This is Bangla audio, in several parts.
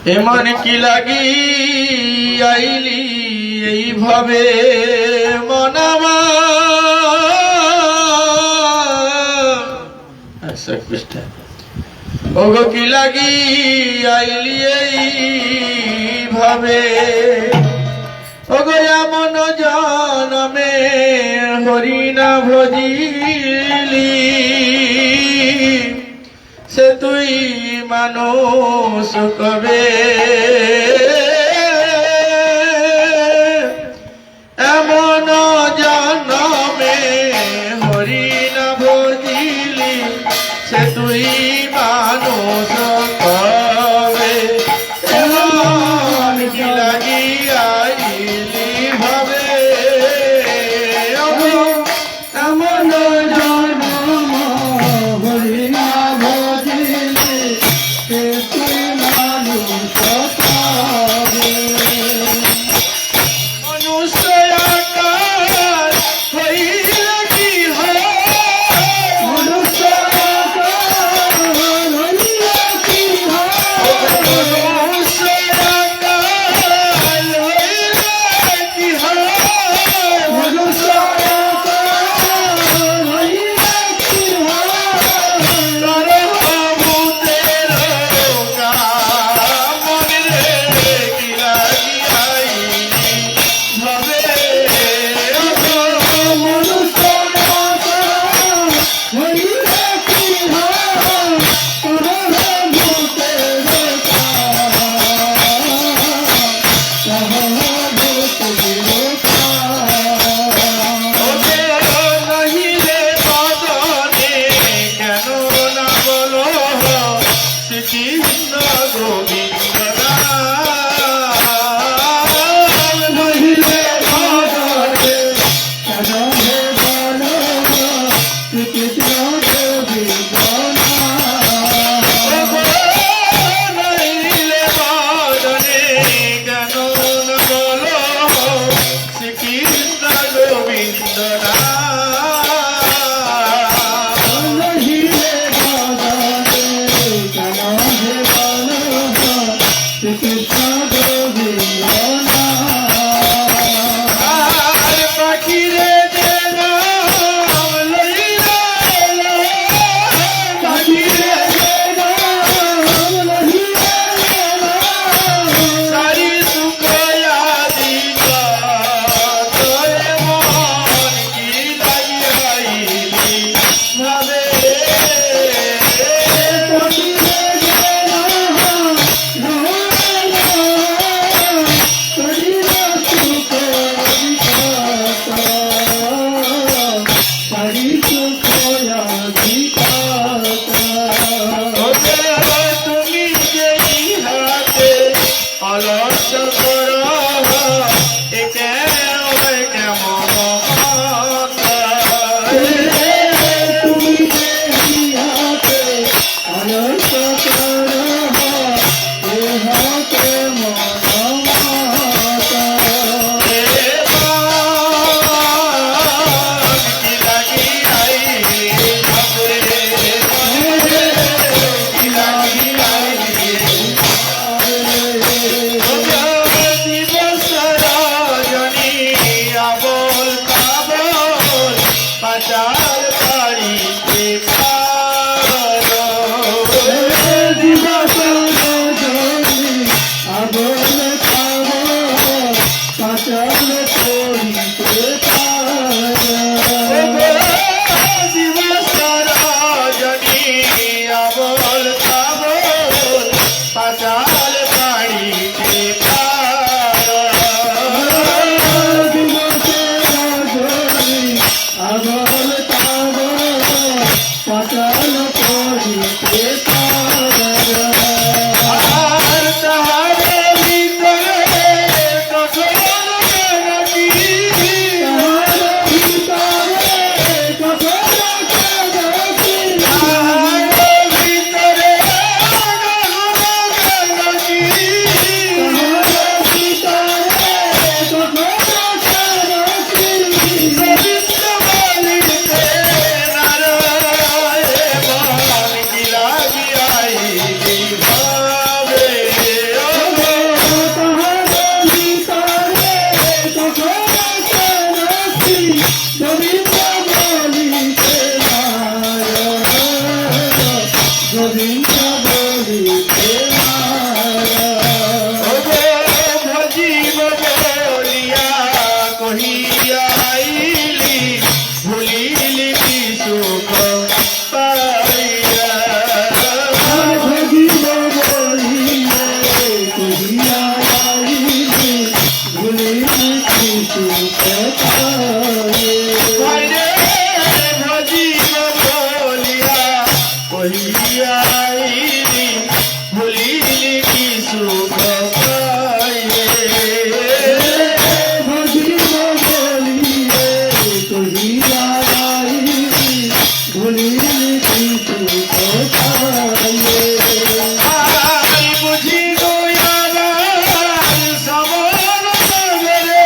এমন কি লাগি আইলি এইভাবে মনামা ওগো কি লাগি আইলি এইভাবে ওগো এমন জনমে হরিনা ভজিলি সে তুই মানুষ কবে এমন জনমে হরিনা ভজিলি সে তুই মানুষ কবে এমন কি লাগি আইলি পাচাল করিতে তারা শিব সরজনী আবল তাবল পাতাল বাড়িতে আগল তাগল পাচাল করিতে তারা আর তাহারে ভিতরে কঠোর নাকি গোবিন্দ বলিতে ভজিব বলিয়া কহিয়াইলি ভুলিলি কি সুখ পাইয়া ভজিব বলিলে কহিয়া আইলি ভুলিলি কিছু কথায়ে ভাইরে ভজিব বলিয়া কহিয়াইলি ভুলিলি কি সুখ পাইয়ে ভজিব বলিলে কহিয়া আইলি ভুলিলি কিছু কথায়ে আই বুঝি দয়াল সমর রে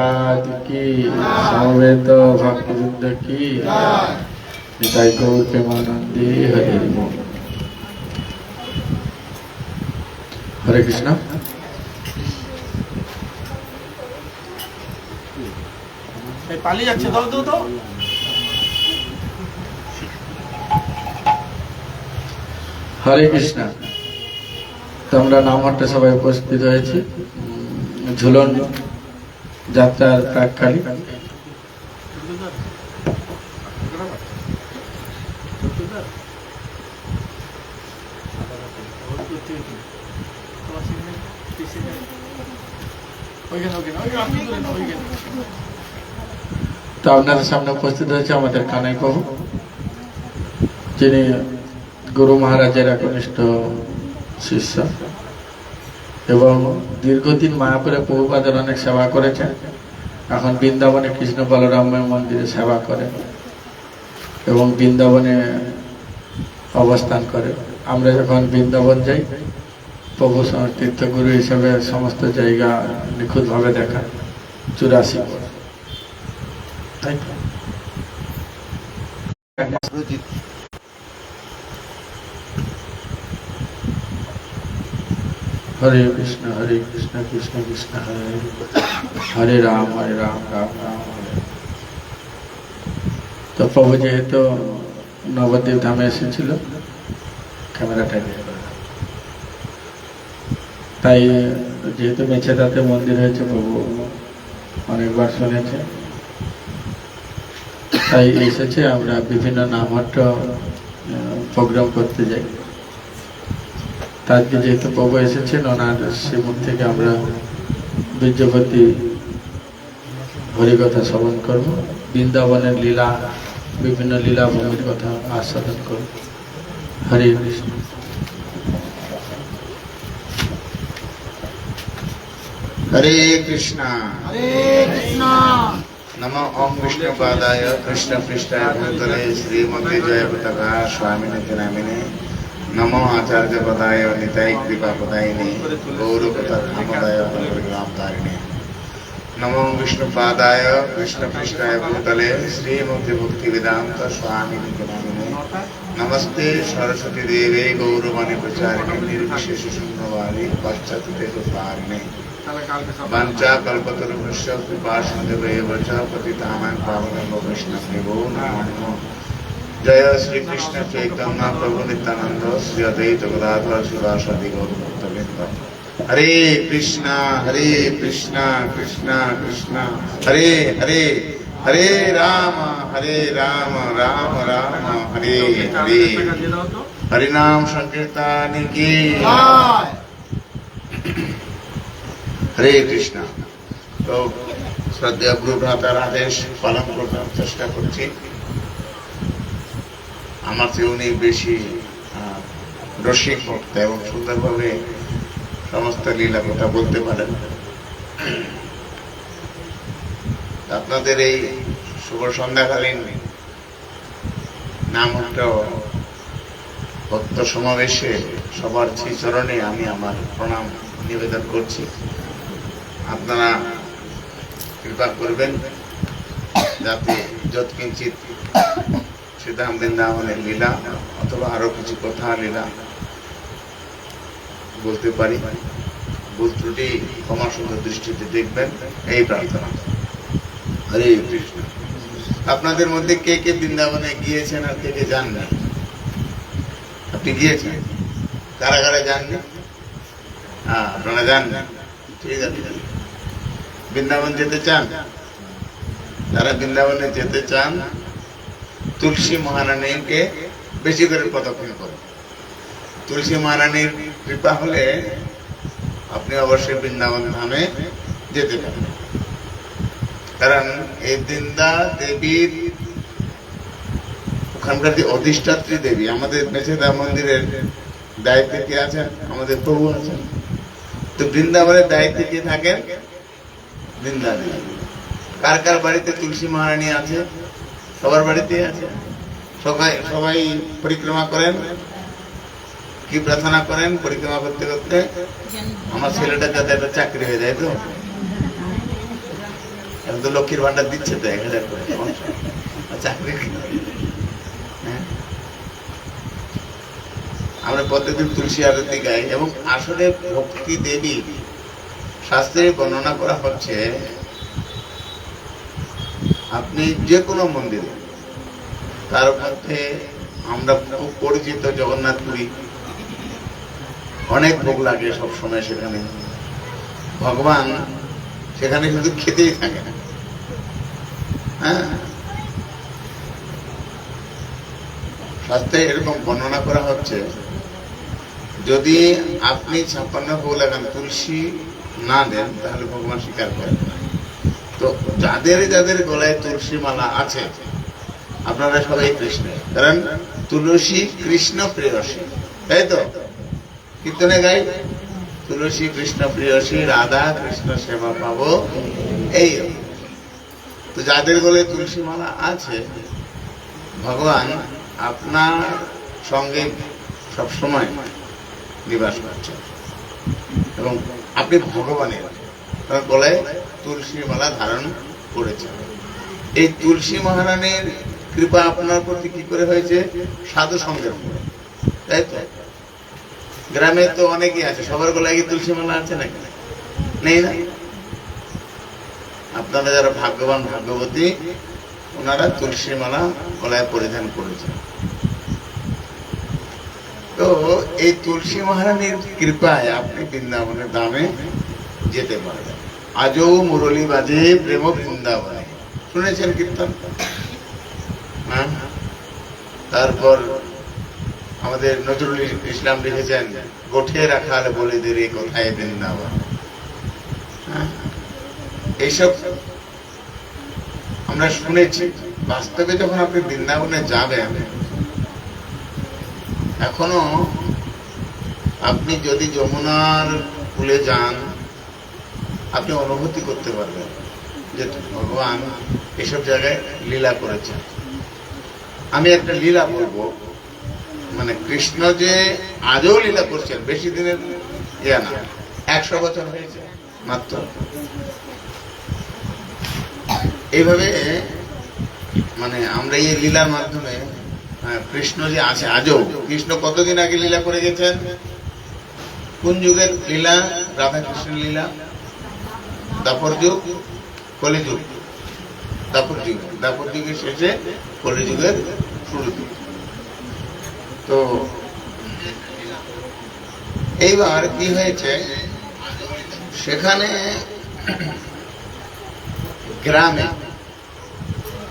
प्रभुपाद की समवेत भक्तवृंद की निताई गौर प्रेमानंदे हरे बोल। हरे कृष्णा। পালিয়ে যাচ্ছে দাও দাও দাও। হরে কৃষ্ণ। তো আমরা নামহাটে সবাই উপস্থিত হয়েছি ঝুলন যাত্রার প্রাককালে। তো আপনাদের সামনে উপস্থিত হয়েছে আমাদের কানাই প্রভু, যিনি গুরু মহারাজের একনিষ্ঠ শিষ্য এবং দীর্ঘদিন মায়াপুরে প্রভুপাদের অনেক সেবা করেছেন। এখন বৃন্দাবনে কৃষ্ণ বলরামের মন্দিরে সেবা করেন এবং বৃন্দাবনে অবস্থান করে। আমরা যখন বৃন্দাবন যাই, প্রভু তীর্থগুরু হিসেবে সমস্ত জায়গা নিখুঁতভাবে দেখা 84 বছর, তাই তো? हरे कृष्ण कृष्ण कृष्ण हरे हरे राम राम राम हरे। तो प्रभु जेहेतु नवद्वीप धामे এসেছিল ক্যামেরাটা নিয়ে, তাই যেহেতু মেছেদাতে মন্দির হয়েছে প্রভু অনেকবার শুনেছে, তাই এসেছে। আমরা বিভিন্ন নামহট্ট প্রোগ্রাম করতে যাই, তাকে যেহেতু প্রভু এসেছেন ওনার শ্রীমুখ থেকে আমরা বীর্যবতী হরিকথা শ্রবণ করব, বৃন্দাবনের লীলা বিভিন্ন লীলা ভূমির কথা আস্বাদন করব। হরে কৃষ্ণ। हरे कृष्णा হরে কৃষ্ণ। नमो ओम विष्णुपादाय कृष्ण पृष्ठाय भूतले श्रीमती जय पताका स्वामिने नामिने नमो आचार्य पदाय निताय कृपा पदायिने गौर पता धामदाय ग्राम तारिणे नमो विष्णुपादाय कृष्ण पृष्ठाय भूतले श्रीमती भक्ति वेदांत स्वामिने नामिने नमस्ते सरस्वती देवे गौरवाणी प्रचारिणे निर्विशेष शून्यवादी पश्चात देवतारिणे वंचा कल्पतरुभ्यश्च कृपासिन्धुभ्येव च पतितानां पावनेभ्यो वैष्णवेभ्यो नमो नमः। जय श्री कृष्ण चैतन्य प्रभु नित्यानंद श्री अद्वैत गदाधर शिवासादि गौरभक्तवृंद। हरे कृष्णा कृष्ण कृष्ण हरे हरे हरे राम राम राम हरे हरे। हरिनाम संकीर्तन की हरे कृष्णा। तो श्रद्धेय गुरु भ्रातार आदेश पालन করার চেষ্টা করছি। আমার চেয়ে উনি বেশি রসিক ভক্ত এবং সুন্দরভাবে সমস্ত লীলা কথা বলতে পারেন। আপনাদের এই শুভ সন্ধ্যাকালীন নামহট্ট ভক্ত সমাবেশে সবার শ্রীচরণে আমি আমার প্রণাম নিবেদন করছি। আপনারা কৃপা করবেন যাতে যৎকিঞ্চিত শ্রীধাম বৃন্দাবনের লীলা অথবা আরো কিছু কথা লীলা বলতে পারি। ভুল ত্রুটি ক্ষমা সুন্দর দৃষ্টিতে দেখবেন, এই প্রার্থনা। হরে কৃষ্ণ। আপনাদের মধ্যে কে কে বৃন্দাবনে গিয়েছেন আর কে কে যান না? আপনি গিয়েছেন? কারা কারা যাননি? হ্যাঁ, আপনারা যান না, ঠিক আছে। বৃন্দাবন যেতে চান? যারা বৃন্দাবনে যেতে চান তুলসী মহারানীকে বেশি করে প্রদক্ষিণ করুন। তুলসী মহারানীর কৃপা হলে আপনি অবশ্যই বৃন্দাবন ধামে যেতে পারেন। কারণ এই বৃন্দা দেবীর ওখানকার যে অধিষ্ঠাত্রী দেবী, আমাদের মেছেদা মন্দিরের দায়িত্বে কে আছেন? আমাদের প্রভু আছেন। তো বৃন্দাবনের দায়িত্বে কে থাকেন? বৃন্দা দেবী। কার কার বাড়িতে তুলসী মহারানী আছে? সবার বাড়িতে আছে। সবাই পরিক্রমা করেন, কি প্রার্থনা করেন? পরিক্রমা করতে করতে আমার ছেলেটা যাতে একটা চাকরি হয়ে যায়, তো এখন তো লক্ষ্মীর ভান্ডার দিচ্ছে তো 1000 করে চাকরি। হ্যাঁ, আমরা প্রত্যেকদিন তুলসী আরতি গাই এবং আসলে ভক্তি দেবী শাস্ত্রে বর্ণনা করা হচ্ছে, আপনি যে কোনো মন্দিরে, তার মধ্যে আমরা খুব পরিচিত জগন্নাথপুরী, অনেক ভোগ লাগে সব সময় সেখানে। ভগবান সেখানে শুধু খেতেই থাকে না। হ্যাঁ, শাস্ত্রে এরকম বর্ণনা করা হচ্ছে, যদি আপনি 56 ভোগ লাগান, তুলসী না দেন, তাহলে ভগবান স্বীকার করেন না। তো যাদের যাদের গলায় তুলসী মালা আছে, আপনারা সবাই কৃষ্ণ, কারণ তুলসী কৃষ্ণ প্রেয়সী, তাই তো কীর্তনে গাই, তুলসী কৃষ্ণ প্রেয়সী, রাধা কৃষ্ণ সেবা পাবো। এই তো যাদের গলায় তুলসী মালা আছে, ভগবান আপনার সঙ্গে সবসময় নিবাস করছেন এবং আপনি ভগবানের গলায় তুলসী মালা ধারণ করেছেন। এই তুলসী মহারানীর কৃপা আপনার প্রতি কি করে হয়েছে? সাধু সঙ্গের ফলে, তাই তো? গ্রামে তো অনেকেই আছে, সবার গলায় কি তুলসী মালা আছে নাকি? নেই না? আপনারা যারা ভাগ্যবান ভাগ্যবতী, ওনারা তুলসী মালা গলায় পরিধান করেছেন। তো এই তুলসী মহারানীর কৃপায় আপনি বৃন্দাবনের ধামে যেতে পারবেন। আজও মুরলী বাজে প্রেম বৃন্দাবনে, শুনেছেন কীর্তন? হ্যাঁ, তারপর আমাদের নজরুল ইসলাম লিখেছেন, গোঠে রাখাল বলে দে রে কোথায় বৃন্দাবন। হ্যাঁ, এইসব আমরা শুনেছি। বাস্তবে যখন আপনি বৃন্দাবনে যাবেন, এখনো আপনি যদি যমুনার কূলে যান, আপনি অনুভূতি করতে পারবেন যে ভগবান এসব জায়গায় লীলা করেছেন। আমি একটা লীলা বলবো, মানে কৃষ্ণ যে আজও লীলা করছেন, বেশি দিনের ইয়া না, 100 বছর হয়েছে মাত্র। এইভাবে মানে আমরা এই লীলার মাধ্যমে কৃষ্ণ যে আছে আজও, কৃষ্ণ কতদিন আগে লীলা করে গেছেন? কোন যুগের লীলা? রাধা কৃষ্ণের লীলা দাপর যুগ, কলিযুগ। দাপর যুগের শেষে, কলিযুগের শুরু যুগ। তো এইবার কি হয়েছে, সেখানে গ্রামে,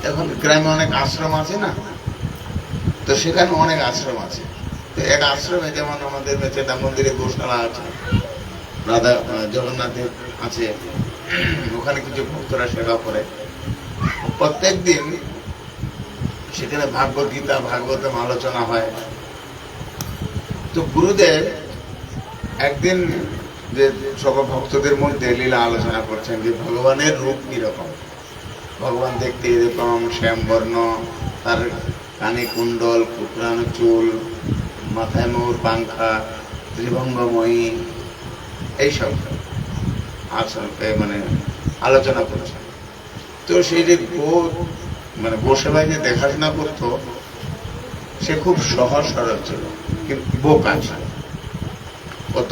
এখন গ্রামে অনেক আশ্রম আছে না, তো সেখানে অনেক আশ্রম আছে। তো এক আশ্রমে যেমন আমাদের মেচেদা মন্দিরে গোশালা আছে, রাধা জগন্নাথের আছে, ওখানে কিছু ভক্তরা সেবা করে। প্রত্যেক দিন সেখানে ভাগবত গীতা, ভাগবতম আলোচনা হয়। তো গুরুদেব একদিন যে সকল ভক্তদের মধ্যে লীলা আলোচনা করছেন যে ভগবানের রূপ কিরকম। ভগবান দেখতে এরকম শ্যামবর্ণ, তার কানে কুণ্ডল, কুকরানো চুল, মাথায় ময়ূর পাংখা, ত্রিভঙ্গময়ী, এইসব আসলে মানে আলোচনা করছে। তো সেই যে মানে গোসেবাই যে দেখাশোনা করতো, সে খুব সহজ সরল ছিল, কিন্তু বোকা ছিল। অত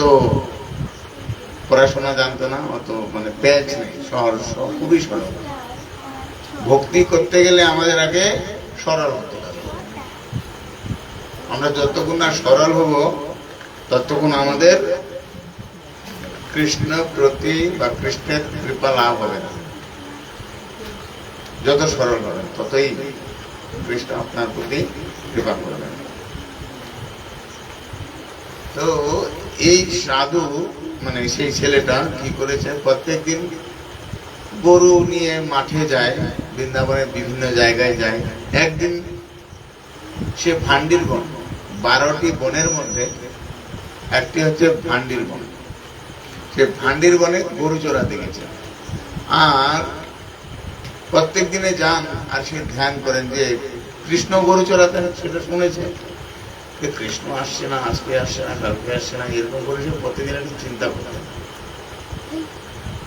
পড়াশোনা জানতো না, অত মানে প্যাচ নেই, সহজ, খুবই সরল। ভক্তি করতে গেলে আমাদের আগে সরল হতে হবে। আমরা যতক্ষণ না সরল হব, ততক্ষণ আমাদের কৃষ্ণ প্রতি বা কৃষ্ণের কৃপা লাভ হবে না। যত সরল হবেন, ততই কৃষ্ণ আপনার প্রতি কৃপা করবেন। তো এই সাধু মানে সেই ছেলেটা কি করেছে, প্রত্যেকদিন গরু নিয়ে মাঠে যায়, বৃন্দাবনের বিভিন্ন জায়গায় যায়। একদিন সে ভান্ডির বন, 12টি বনের মধ্যে একটি হচ্ছে ভান্ডির বন। সে ভান্ডির বনে গরু চড়াতে গেছে। আর প্রত্যেক দিনে যান, আর সে ধ্যান করেন যে কৃষ্ণ গরু চড়াতে, সেটা শুনেছে যে কৃষ্ণ আসছে না, আজকে আসছে না, কালকে আসছে না, এরকম করে সে প্রত্যেকদিন একটু চিন্তা করতেন।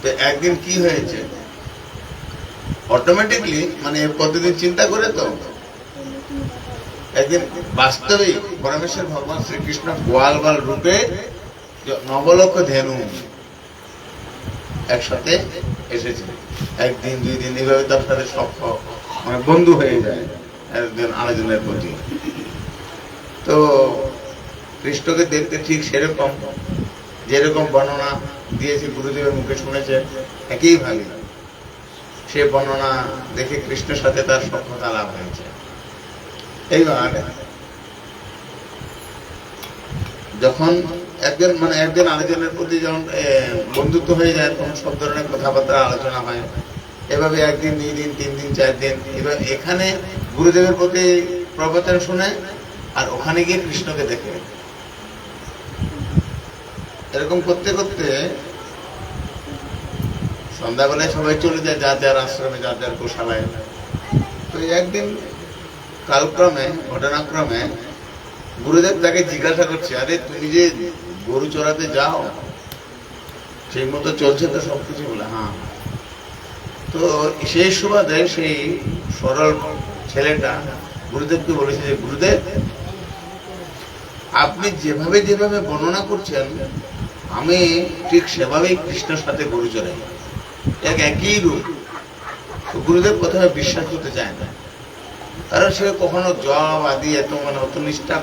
তো একদিন কি হয়েছে, অটোমেটিকলি মানে প্রতিদিন চিন্তা করে তো একদিন বাস্তবে পরমেশ্বর ভগবান শ্রীকৃষ্ণ গোয়াল বাল রূপে নবলক্ষ ধেনু একসাথে এসেছে। একদিন 2 দিন এভাবে তার সাথে সব মানে বন্ধু হয়ে যায় একজন আরেকজনের প্রতি। তো কৃষ্ণকে দেখতে ঠিক সেরকম যেরকম বর্ণনা দিয়েছে গুরুদেবের মুখে শুনেছে একইভাবে সে বর্ণনা দেখে কৃষ্ণের সাথে তার সখ্যতা লাভ হয়েছে। এইবার যখন একজন আরেকজনের প্রতি যখন বন্ধুত্ব হয়ে যায় তখন সব ধরনের কথাবার্তা আলোচনা হয়। এভাবে 1 দিন 2 দিন 3 দিন 4 দিন এবার এখানে গুরুদেবের প্রতি প্রবচন শুনে আর ওখানে গিয়ে কৃষ্ণকে দেখে। এরকম করতে করতে সন্ধ্যাবেলায় সবাই চলে যায় যার যার আশ্রমে, যার যার গোশালায়। তো একদিন কালক্রমে ঘটনাক্রমে গুরুদেব তাকে জিজ্ঞাসা করছে, আরে তুমি যে গরু চড়াতে যাও সেই মতো চলছে তো সবকিছু? বলে হ্যাঁ। তো সেই সুবাদে সেই সরল ছেলেটা গুরুদেবকে বলেছে যে গুরুদেব, আপনি যেভাবে যেভাবে বর্ণনা করছেন আমি ঠিক সেভাবেই কৃষ্ণের সাথে গরু চড়াই, একই রূপ। তো গুরুদেব প্রথমে বিশ্বাস করতে চায় না, কারণ সে কখনো জব আদি এত মানে অত নিষ্ঠা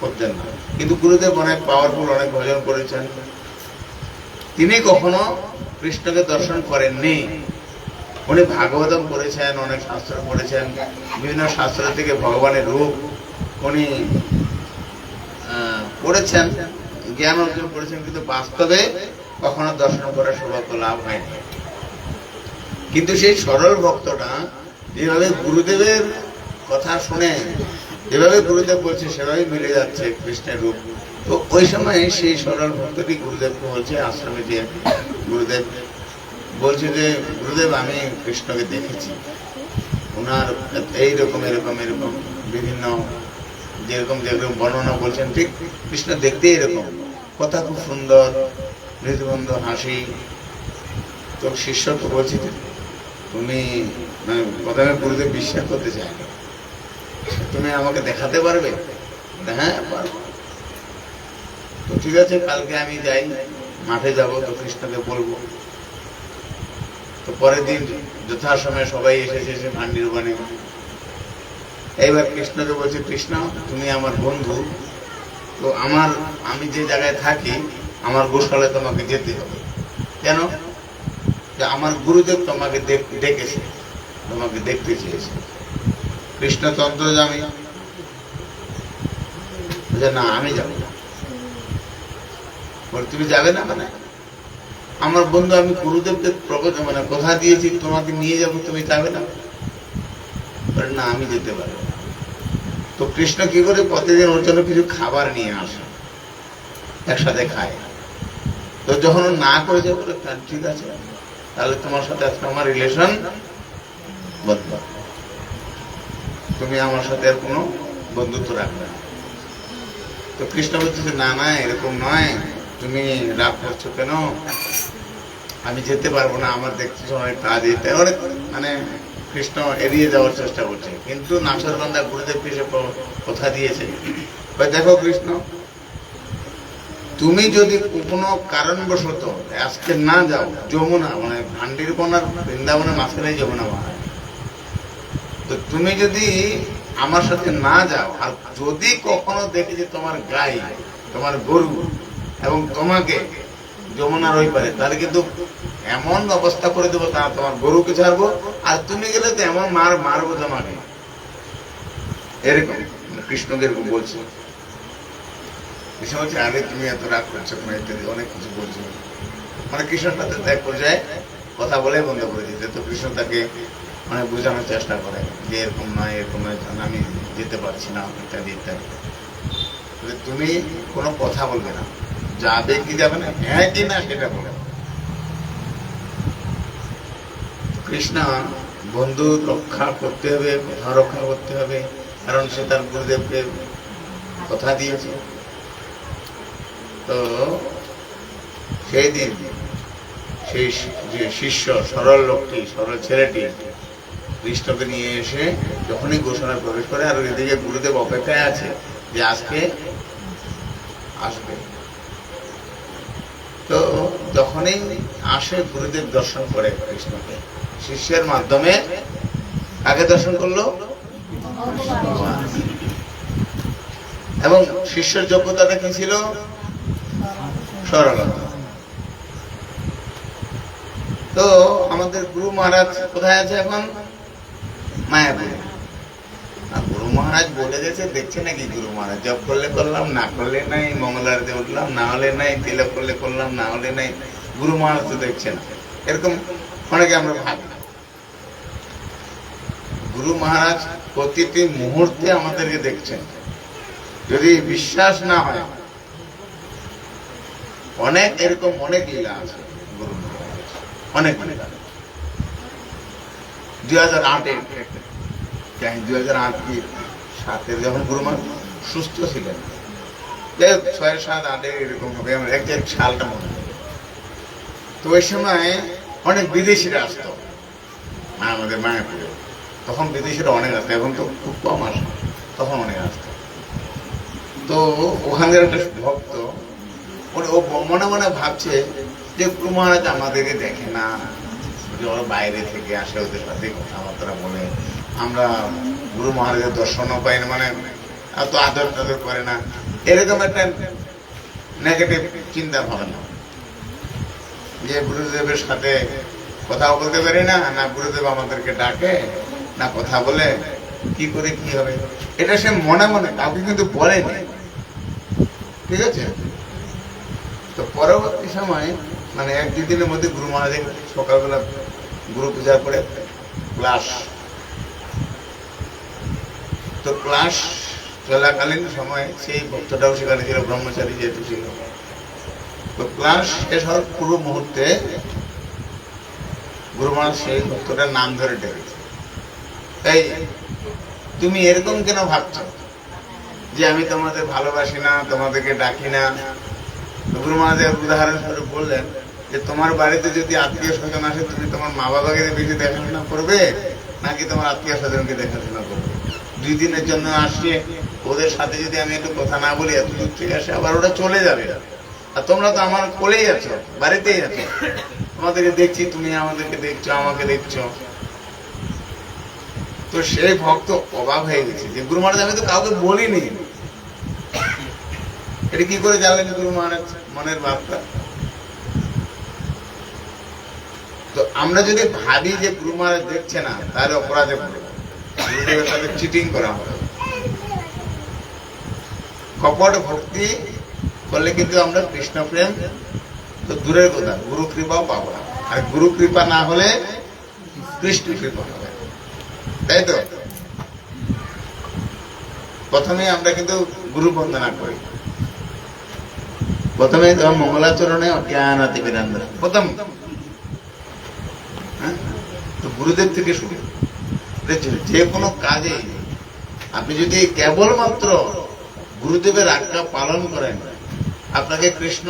করতেন না। কিন্তু গুরুদেব অনেক পাওয়ারফুল, অনেক ভজন করেছেন, তিনি কখনো কৃষ্ণকে দর্শন করেননি। উনি ভাগবতম পড়েছেন, অনেক শাস্ত্র পড়েছেন, বিভিন্ন শাস্ত্র থেকে ভগবানের রূপ উনি পড়েছেন, জ্ঞান অর্জন করেছেন, কিন্তু বাস্তবে কখনো দর্শন করার সৌভাগ্য লাভ হয়নি। কিন্তু সেই সরল ভক্তটা যেভাবে গুরুদেবের কথা শুনে যেভাবে গুরুদেব বলছে সেভাবে মিলে যাচ্ছে কৃষ্ণের রূপ। তো ওই সময় সেই সরল ভক্তটি গুরুদেবকে বলছে আশ্রমে যে গুরুদেব বলছে যে গুরুদেব আমি কৃষ্ণকে দেখেছি, ওনার এইরকম এরকম এরকম বিভিন্ন যেরকম যেরকম বর্ণনা বলছেন ঠিক কৃষ্ণ দেখতে এরকম, কথা খুব সুন্দর, মৃদুবন্ধ হাসি। তো শিষ্য তো বলছি তুমি প্রথমে গুরুদেব বিশ্বাস করতে চায় না, তুমি আমাকে দেখাতে পারবে? হ্যাঁ পারবো। তো ঠিক আছে, কালকে আমি যাই, মাঠে যাব, তো কৃষ্ণকে বলবো। তো পরের দিন যথাসময়ে সবাই এসে ভান্ডির বানে। এইবার কৃষ্ণকে বলছে, কৃষ্ণ তুমি আমার বন্ধু, তো আমি যে জায়গায় থাকি আমার গোশালায় তোমাকে যেতে হবে। কেন? যে আমার গুরুদেব তোমাকে ডেকেছে, তোমাকে দেখতে চেয়েছে। কৃষ্ণ তন্ত্রজামী না, আমি যাবো না। তুমি যাবে না? মানে আমার বন্ধু, আমি গুরুদেবকে মানে কথা দিয়েছি তোমাকে নিয়ে যাবো, তুমি যাবে না? না, আমি যেতে পারবো না। তো কৃষ্ণ কি করে প্রতিদিন ওর জন্য কিছু খাবার নিয়ে আসে, একসাথে খায়। তো যখন ও না করে যাবে, ঠিক আছে তাহলে তোমার সাথে আজকে আমার রিলেশন বন্ধ, তুমি আমার সাথে আর কোনো বন্ধুত্ব রাখবে না। তো কৃষ্ণ বলছে না না, এরকম নয়, তুমি রাগ করছো কেন? আমি যেতে পারবো না, আমার দেখতেছো অনেক কাজ, এটা অনেক মানে কৃষ্ণ এড়িয়ে যাওয়ার চেষ্টা করছে। কিন্তু নাসরবান্দা গুরুদেবকে সে কথা দিয়েছে, দেখো কৃষ্ণ, তুমি যদি কোনো কারণবশত আজকে না যাও, যমুনা মানে ভান্ডির কোনার বৃন্দাবনের মাঝখানে যমুনা হয়, তো তুমি যদি আমার সাথে না যাও, আর যদি কখনো দেখি যে তোমার গাই, তোমার গরু এবং তোমাকে যমুনার ওই পারে, তাহলে কিন্তু এমন অবস্থা করে দেবো, তা তোমার গরুকে ছাড়বো, আর তুমি গেলে তো এমন মারবো তোমাকে। এরকম কৃষ্ণকে এরকম বলছে। কৃষ্ণ বলছে, আরে তুমি এত রাগ করছো না, ইত্যাদি অনেক কিছু বলছো। মানে কৃষ্ণের সাথে এক পর্যায়ে কথা বলে বন্ধ করে দিতে। তো কৃষ্ণ তাকে মানে বোঝানোর চেষ্টা করে যে এরকম নয়, এরকম নয়, আমি যেতে পারছি না, ইত্যাদি ইত্যাদি। তুমি কোনো কথা বলবে না, যাবে কি যাবে না, হ্যাঁ কি না সেটা বলে। কৃষ্ণ বন্ধু রক্ষা করতে হবে, কথা রক্ষা করতে হবে, কারণ সে তার গুরুদেবকে কথা দিয়েছে। তো সেই দিন সেই যে শিষ্য সরল লোকটি, সরল ছেলেটি কৃষ্ণকে নিয়ে এসে যখনই গোশালায় প্রবেশ করে, আর এদিকে গুরুদেব অপেক্ষায় আছে যে আজকে আসবে। তো যখনই আসে গুরুদেব দর্শন করে কৃষ্ণকে শিষ্যের মাধ্যমে, আগে দর্শন করলো এবং শিষ্যের যোগ্যতাটা কি ছিল? সরলতা। তো আমাদের গুরু মহারাজ কোথায় আছে এখন? মায়াপুরে। আর গুরু মহারাজ বলে গেছে, দেখছে নাকি গুরু মহারাজ? জব করলে করলাম, না করলে নাই, মঙ্গলারতি উঠলাম, না হলে নাই, তিলক করলে করলাম, না হলে নাই। গুরু মহারাজ তো দেখছে না। এরকম অনেকে আমরা ভাবি। গুরু মহারাজ প্রতিটি মুহূর্তে আমাদেরকে দেখছেন। যদি বিশ্বাস না হয়, অনেক এরকম অনেক লীলা আছে গুরু মহারাজ, অনেক লীলা। 2008 যখন গুরু মহারাজ সুস্থ ছিলেন, 6-7-8 এরকম হবে, আমার একজাক্ট সালটা মনে হয়। তো ওই সময় অনেক বিদেশিরা আসতো আমাদের মায়াপুরে। তখন বিদেশিরা অনেক আসতো, এখন তো খুব কম আসে, তখন অনেক আসতো। তো ওখানকার একটা ভক্ত ও মনে মনে ভাবছে যে গুরু মহারাজ আমাদেরকে দেখে না, ওরা বাইরে থেকে আসে, ওদের সাথে কথাবার্তা বলে, আমরা গুরু মহারাজের দর্শনও পাই না, মানে এত আদর টাদর করে না, এরকম একটা নেগেটিভ চিন্তা ভাবনা। যে গুরুদেবের সাথে কথাও বলতে পারি না, না গুরুদেব আমাদেরকে ডাকে, না কথা বলে, কি করে কি হবে, এটা সে মনে মনে কাউকে কিন্তু বলেনি। ঠিক আছে? তো পরবর্তী সময় মানে 1-2 দিনের মধ্যে গুরু মহারাজের সকালবেলা গুরু পূজার পরে ক্লাস, তো ক্লাস চলাকালীন সময় সেই ভক্তটাও সেখানে ছিল, ব্রহ্মচারী যেহেতু ছিল। তো ক্লাস শেষ হওয়ার পূর্ব মুহূর্তে গুরু মহারাজ সেই ভক্তটার নাম ধরে ডেকেছে, এই তুমি এরকম কেন ভাবছো যে আমি তোমাদের ভালোবাসি না, তোমাদেরকে ডাকি না? গুরু মহারাজ উদাহরণস্বরূপ বললেন যে তোমার বাড়িতে যদি আত্মীয় স্বজন আসে, তুমি তোমার মা বাবাকে বেশি দেখাশোনা করবে নাকি তোমার আত্মীয় স্বজনকে দেখাশোনা করবে? 2 দিনের জন্য আসছে, ওদের সাথে যদি আমি একটু কথা না বলি, এত দূর থেকে আসে, আবার ওরা চলে যাবে। আর তোমরা তো আমার কোলেই আছো, বাড়িতেই আছো, তোমাদেরকে দেখছি, তুমি আমাদেরকে দেখছো, আমাকে দেখছো। তো সেই ভক্ত অবাক হয়ে গেছে যে গুরু মহারাজ আমি তো কাউকে বলিনি। এটা কি করে জানলেন গুরু মহারাজ মনের ভাবটা? তো আমরা যদি ভাবি যে গুরু মহারাজ দেখছে না, তাহলে অপরাধে পড়ব, গুরুদেবের সাথে চিটিং করা হবে। কপট ভক্তি করলে কিন্তু আমরা কৃষ্ণ প্রেম তো দূরের কথা, গুরু কৃপাও পাবো না। আর গুরু কৃপা না হলে কৃষ্ণ কৃপা হবে, তাই তো? প্রথমে আমরা কিন্তু গুরু বন্দনা করি, প্রথমে মঙ্গলাচরণে অজ্ঞানাতি বিরান্দা, প্রথম তো গুরুদেব থেকে শুরু। যে কোনো কাজে আপনি যদি কেবলমাত্র গুরুদেবের আজ্ঞা পালন করেন, আপনাকে কৃষ্ণ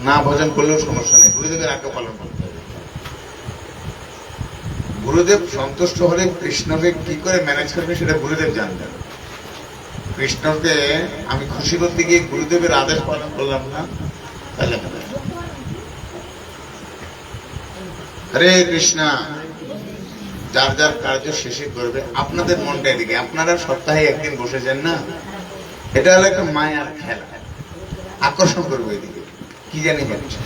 না ভজন করলেও সমস্যা নেই, গুরুদেবের আজ্ঞা পালন করতে হবে। গুরুদেব সন্তুষ্ট হলে কৃষ্ণকে কি করে ম্যানেজ করবে সেটা গুরুদেব জানতেন। কৃষ্ণকে আমি খুশি করতে গিয়ে গুরুদেবের আদেশ পালন করলাম না, তাহলে হরে কৃষ্ণ। যার যার কার্য শেষে করবে। আপনাদের মনটা এদিকে, আপনারা সপ্তাহে একদিন বসেছেন না, এটা হলো একটা মায়ার খেলা, আকর্ষণ করবে এদিকে, কি জানি হচ্ছে।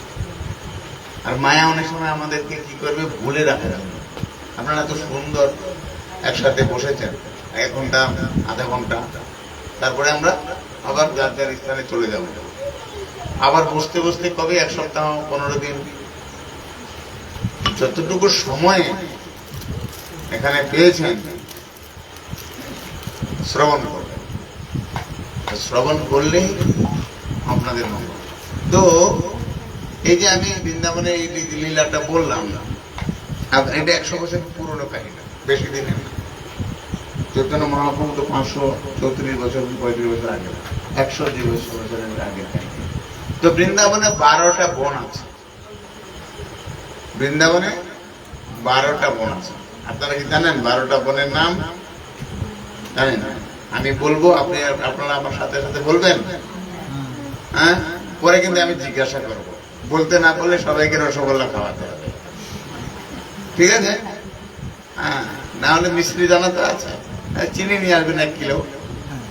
আর মায়া অনেক সময় আমাদেরকে কি করবে, ভুলে রাখা যাবে। আপনারা তো সুন্দর একসাথে বসেছেন 1 ঘন্টা, আধা ঘন্টা, তারপরে আমরা আবার যার যার স্থানে চলে যাব। আবার বসতে বসতে কবে 1 সপ্তাহ, 15 দিন, যতটুকু সময় এখানে পেয়েছেন শ্রবণ করবেন। শ্রবণ করলেই আপনাদের মঙ্গল। তো এই যে আমি বৃন্দাবনে এই লীলাটা বললাম না, এটা 100 বছর পুরনো কাহিনী, বেশি দিনের না। চৈতন্য মহাপ্রভু তো 534 বছর 35 বছর আগে, 100 বছরের আগে কাহিনী। তো বৃন্দাবনে 12টা বন আছে, বৃন্দাবনে 12টা বন আছে। আপনারা কি জানেন 12টা বনের নাম জানেন? আমি বলবো, আপনারা আমার সাথে সাথে বলবেন। হ্যাঁ, পরে কিন্তু আমি জিজ্ঞাসা করব, বলতে না বললে সবাইকে রসগোল্লা খাওয়াতে হবে, ঠিক আছে? হ্যাঁ, না হলে মিষ্টি দানা তো আছে, চিনি নিয়ে আসবেন 1 কিলো,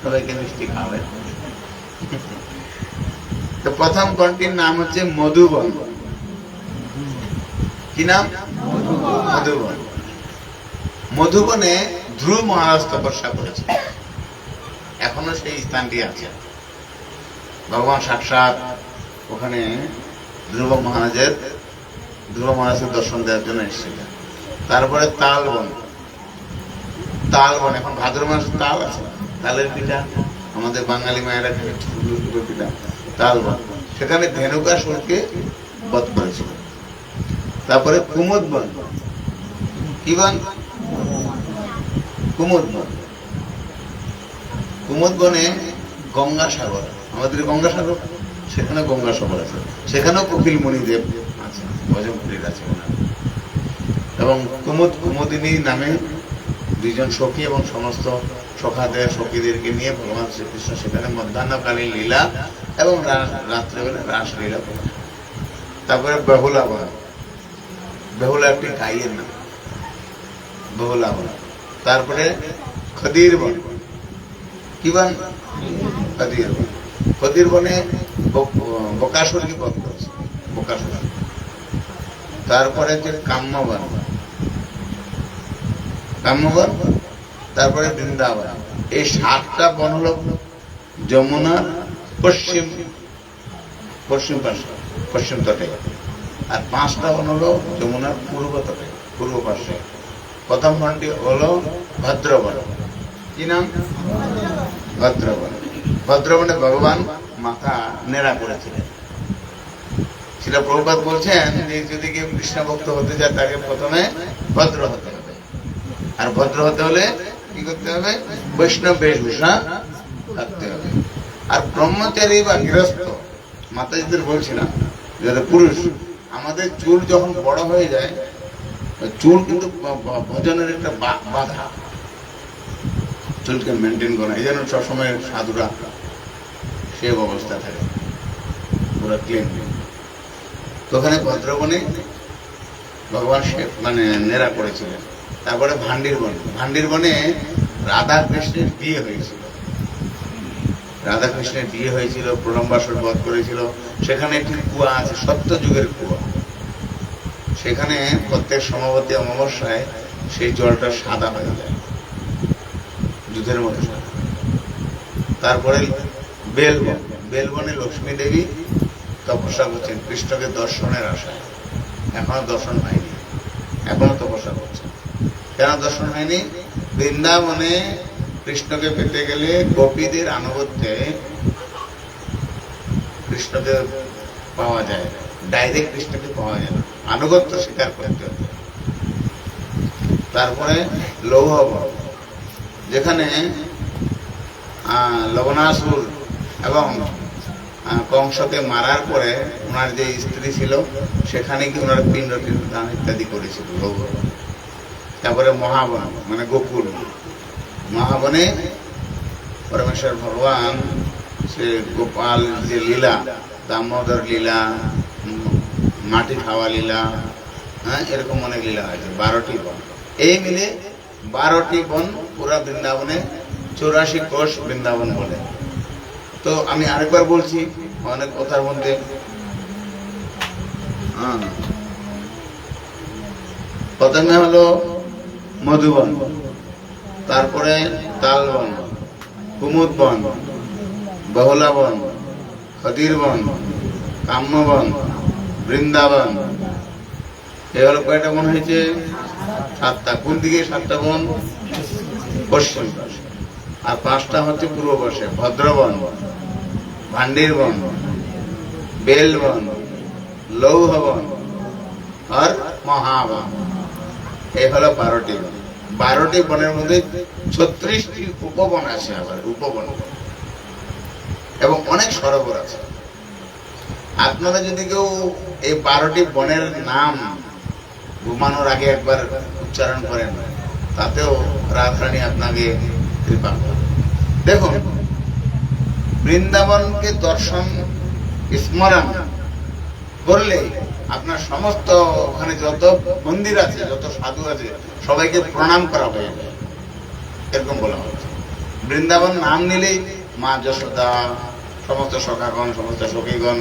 সবাইকে মিষ্টি খাওয়াবেন। তো প্রথম বনটির নাম হচ্ছে মধুবন। কি নাম? মধুবন। মধুবনে ধ্রুব মহারাজ তপস্যা করেছে, এখনো সেই স্থানটি আছে। ভগবান সাক্ষাৎ ওখানে ধ্রুব মহারাজের দর্শন দেওয়ার জন্য এসেছিলেন। তারপরে তালবন। এখন ভাদ্র মাস তাল আছে, তালের পিঠা আমাদের বাঙালি মায়েরা পিঠা, তালবন। সেখানে ধেনুকাসুরকে বধ করেছিল। তারপরে কুমুদ বন। কি বন? কুমুদ বন। কুমুদ বনে গঙ্গাসাগর, আমাদের গঙ্গাসাগর, সেখানে গঙ্গাসাগর আছে, সেখানেও কপিল মুনিদেব আছে, ভজনপুরীর আছে ওনার। এবং কুমুদিনী নামে 2 জন সখী এবং সমস্ত সখীদেরকে নিয়ে ভগবান শ্রীকৃষ্ণ সেখানে মধ্যাহ্নকালীন লীলা এবং রাত্রেবেলা রাসলীলা করেন। তারপরে বেহুলা বন। বেহুলা একটি গাইয়ের নাম, বেহুলা বন। তারপরে খদির বন। কি বন? খদির বন। খদির বনে বকাসুরকে বধ করেছে, বকাসুর। তারপরে যে কাম্যবন। তারপরে বৃন্দাবন। এই 7টা বন হল যমুনার পশ্চিম তটে, আর 5টা বন হলো যমুনার পূর্ব পাশে। প্রথম বনটি হলো ভদ্রবন। কি নাম? ভদ্রবন। ভদ্রবনে ভগবান মাথা নেড়া করেছিলেন। শিলা প্রভুপাদ বলছেন যে যদি কেউ কৃষ্ণ ভক্ত হতে যায় তাকে প্রথমে ভদ্র হতে হবে, আর ভদ্র হতে হলে কি করতে হবে? বৈষ্ণব বেশভূষা থাকতে হবে। আর ব্রহ্মচারী বা গৃহস্থ মাতাজিদের বলছিলাম, যারা পুরুষ, আমাদের চুল যখন বড় হয়ে যায়, চুল কিন্তু ভজনের একটা বাধা, চুলকে মেনটেন করা। এই জন্য সবসময় সাধুরা সে অবস্থা থাকে, পুরো ক্লিন। তো ওখানে ভদ্রবনে ভগবান নেড়া করেছিলেন। তারপরে ভান্ডির বনে রাধা কৃষ্ণের বিয়ে হয়েছিল। প্রলম্বাসুর বধ করেছিল। সেখানে একটি কুয়া আছে, সত্যযুগের কুয়া। সেখানে প্রত্যেক সমাবতী অমাবস্যায় সেই জলটা সাদা হয়ে যায়, দুধের মতো সাদা। তারপরে বেলবনে লক্ষ্মী দেবী তপস্যা করছেন কৃষ্ণকে দর্শনের আশায়। এখনো দর্শন হয়নি, এখনো তপস্যা করছেন। কেন দর্শন হয়নি? বৃন্দাবনে কৃষ্ণকে পেতে গেলে গোপীদের আনুগত্যে কৃষ্ণকে পাওয়া যায়, ডাইরেক্ট কৃষ্ণকে পাওয়া যায় না, আনুগত্য স্বীকার করতে হবে। তারপরে লৌহবন, যেখানে লবণাসুর এবং কংসকে মারার পরে ওনার যে স্ত্রী ছিল সেখানে কি ওনার পিণ্ড দান ইত্যাদি করেছিল, লৌহবন। তারপরে মহাবন মানে গোকুল। মহাবনে পরমেশ্বর ভগবান সে গোপাল যে লীলা, দামোদর লীলা, মাটি খাওয়া লীলা, হ্যাঁ, এরকম অনেক লীলা হয়েছে। 12টি বন, এই মিলে 12টি বন পুরা বৃন্দাবনে 84 কোষ বৃন্দাবন বলে। তো আমি আরেকবার বলছি অনেক কথার মধ্যে। প্রথমে হলো মধুবন, তারপরে তালবন, কুমুদ বন, বহুলা বন, খদির বন, কাম্যবন, বৃন্দাবন। এ হলো কয়টা বন হয়েছে? 7টা। কোন দিকে 7টা বন? পশ্চিম পাশে। আর 5টা হচ্ছে পূর্ব পাশে, ভদ্রবন, ভান্ডির বন, বেলবন, লৌহবন আর মহাবন। এই হলো 12টি বন। 12টি বনের মধ্যে 36টি উপবন আছে, আবার উপবন, এবং অনেক সরোবর আছে। আপনারা যদি কেউ এই 12টি বনের নাম ঘুমানোর আগে একবার উচ্চারণ করেন, তাতেও রাধারানী আপনাকে কৃপা করবে। দেখুন, বৃন্দাবনকে দর্শন স্মরণ করলে আপনার সমস্ত ওখানে যত মন্দির আছে, যত সাধু আছে, সবাইকে প্রণাম করা হয়ে যায়, এরকম বলা হচ্ছে। বৃন্দাবন নাম নিলেই মা যশোদা, সমস্ত সখাগণ, সমস্ত সখীগণ,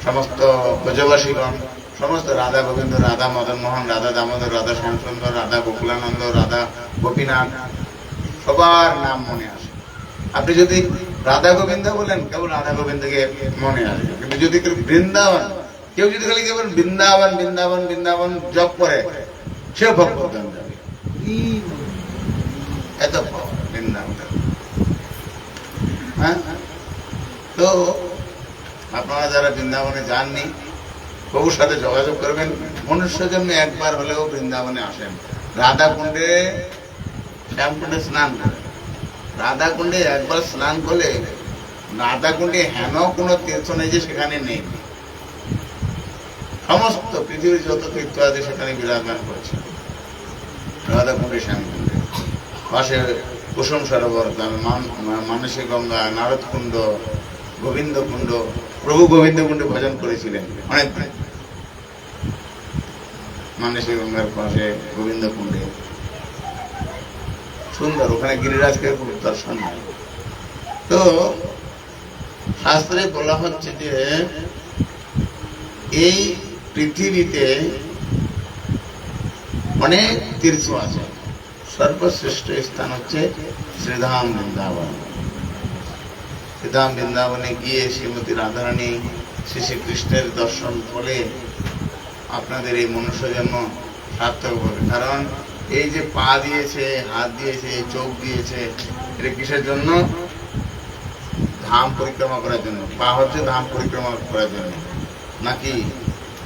সমস্ত ব্রজবাসীগণ, সমস্ত রাধা গোবিন্দ, রাধা মদন মোহন, রাধা দামোদর, রাধা শ্যামসুন্দর, রাধা গোকুলানন্দ, রাধা গোপীনাথ, সবার নাম মনে আসে। আপনি যদি রাধা গোবিন্দ বলেন, কেবল রাধা গোবিন্দকে মনে আসবে। কিন্তু যদি কেউ বৃন্দাবন, কেউ যদি খালি কেবল বৃন্দাবন বৃন্দাবন বৃন্দাবন জপ করে, সেও ভগবত যাবে। এত বৃন্দাবন। হ্যাঁ, তো আপনারা যারা বৃন্দাবনে যাননি, প্রভুর সাথে যোগাযোগ করবেন। মনুষ্য জন্মে একবার হলেও বৃন্দাবনে আসেন। রাধা কুণ্ডে, শ্যামকুণ্ডে স্নান করেন। রাধা কুণ্ডে একবার স্নান করলে, রাধা কুণ্ডে হেন কোনো তীর্থ নেই যে সেখানে নেই। সমস্ত পৃথিবীর যত তীর্থ আছে সেখানে বিরাজমান করছে। রাধা কুণ্ডে, শ্যামকুণ্ডে, পাশে কুসুম সরোবর, মানসী গঙ্গা, নারদ কুণ্ড, গোবিন্দ কুণ্ড। প্রভু গোবিন্দ কুণ্ডে ভজন করেছিলেন অনেকদিন। মানসী গঙ্গার পাশে গোবিন্দ কুণ্ডে সুন্দর, ওখানে গিরিরাজকে খুব দর্শন হয়। তো শাস্ত্রে বলা হচ্ছে যে এই পৃথিবীতে অনেক তীর্থ আছে, সর্বশ্রেষ্ঠ স্থান হচ্ছে শ্রীধাম বৃন্দাবন। শ্রীধাম বৃন্দাবনে গিয়ে শ্রীমতী রাধারানী শ্রী শ্রীকৃষ্ণের দর্শন ফলে আপনাদের এই মনুষ্য জন্ম সার্থক হবে। কারণ এই যে পা দিয়েছে, হাত দিয়েছে, চোখ দিয়েছে, এটা কিসের জন্য? ধাম পরিক্রমা করার জন্য। পা হচ্ছে ধাম পরিক্রমা করার জন্য, নাকি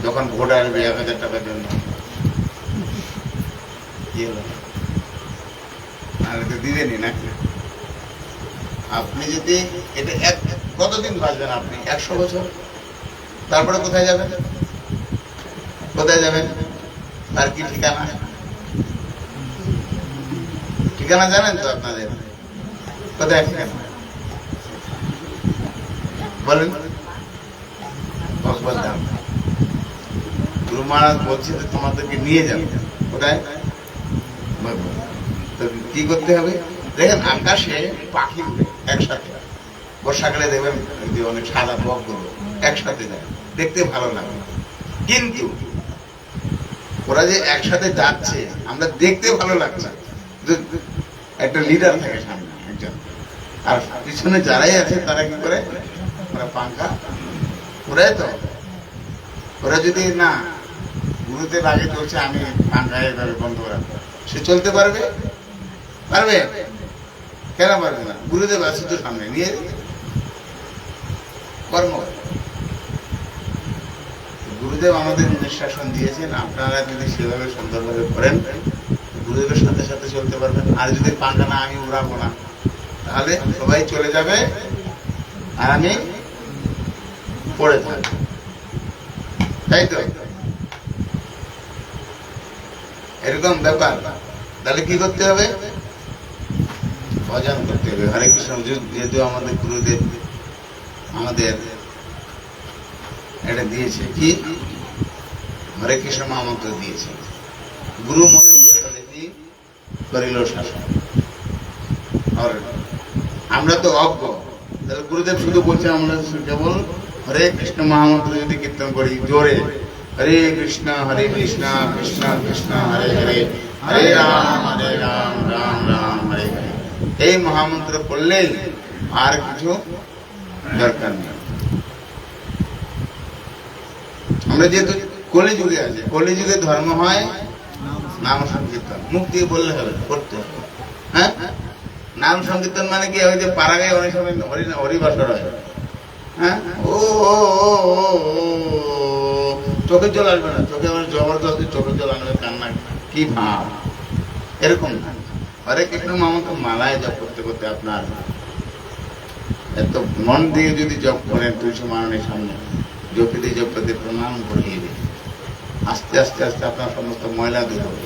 যখন ভোট আসবে 1000 টাকার জন্য? কি হলো? তো দিবেনি নাকি? আপনি যদি এটা কতদিন বাঁচবেন আপনি? 100 বছর। তারপরে কোথায় যাবেন? কোথায় যাবেন? আর কি ঠিকানা? ঠিকানা জানেন তো আপনাদের? কোথায় ঠিকানা বলেন? ভগবত ধাম। গুরু মহারাজ বলছে যে তোমাদেরকে নিয়ে যাবে। কোথায়? তো কি করতে হবে? দেখেন আকাশে পাখি উঠে একসাথে, বর্ষাকালে দেখবেন অনেক সাদা বকগুলো একসাথে যায়, দেখতে ভালো লাগে। কিন্তু ওরা যে একসাথে যাচ্ছে, আমরা দেখতে ভালো লাগছে, একটা লিডার থাকে সামনে একজন, আর পিছনে যারাই আছে তারা কি করে? ওরা পাঙ্খা ওরাই তো। ওরা যদি না গুরুদেব আগে চলছে, আমি পাঙ্খা এভাবে বন্ধ রাখবো, সে চলতে পারবে? পারবে? কেন পারবে না? গুরুদেব আছে তো সামনে, নিয়ে কর্ম। গুরুদেব আমাদের নিঃশ্বাসন দিয়েছেন, আপনারা যদি সেভাবে সুন্দরভাবে করেন, গুরুদেবের সাথে সাথে চলতে পারবেন। আর যদি পাঙ্খা না, আমি উড়াবো না, তাহলে সবাই চলে যাবে আর আমি পড়ে থাকবো, তাই তো? এরকম ব্যাপার। তাহলে কি করতে হবে? ভজন করতে হবে, হরে কৃষ্ণ। যেহেতু আমাদের গুরুদেব আমাদের এটা দিয়েছে, কি হরে কৃষ্ণ মহামন্ত্র দিয়েছে, গুরু দেখি করিল শাসন। আর আমরা তো অজ্ঞ, তাহলে গুরুদেব শুধু বলছে আমরা কেবল হরে কৃষ্ণ মহামন্ত্র যদি কীর্তন করি জোরে, হরে কৃষ্ণ কৃষ্ণ কৃষ্ণ হরে হরে, হরে রাম রাম রাম হরে হরে, এই মহামন্ত্র পড়লেই আর কিছু দরকার নেই। আমরা যেহেতু কলিযুগে আছি, কলিযুগে ধর্ম হয় নাম সংকীর্তন। মুখ দিয়ে বললে হবে, করতে হবে। হ্যাঁ, নাম সংকীর্তন মানে কি? ওই যে পাড়াগায় অনেক সময় হরিবাসর হয়, হ্যাঁ, ও চোখের জল আসবে না, চোখে আমার জবরদস্তি চোখের জল আনবে, কান্না কি ভাব, এরকম না। হরে কৃষ্ণ মহামন্ত্র মালায় জপ করতে করতে আপনার এত মন দিয়ে যদি জপ করেন, তুলসী মারণের সামনে জপিতে জপিতে প্রণাম করিয়ে দেবে, আস্তে আস্তে আস্তে আপনার সমস্ত ময়লা দূর হবে।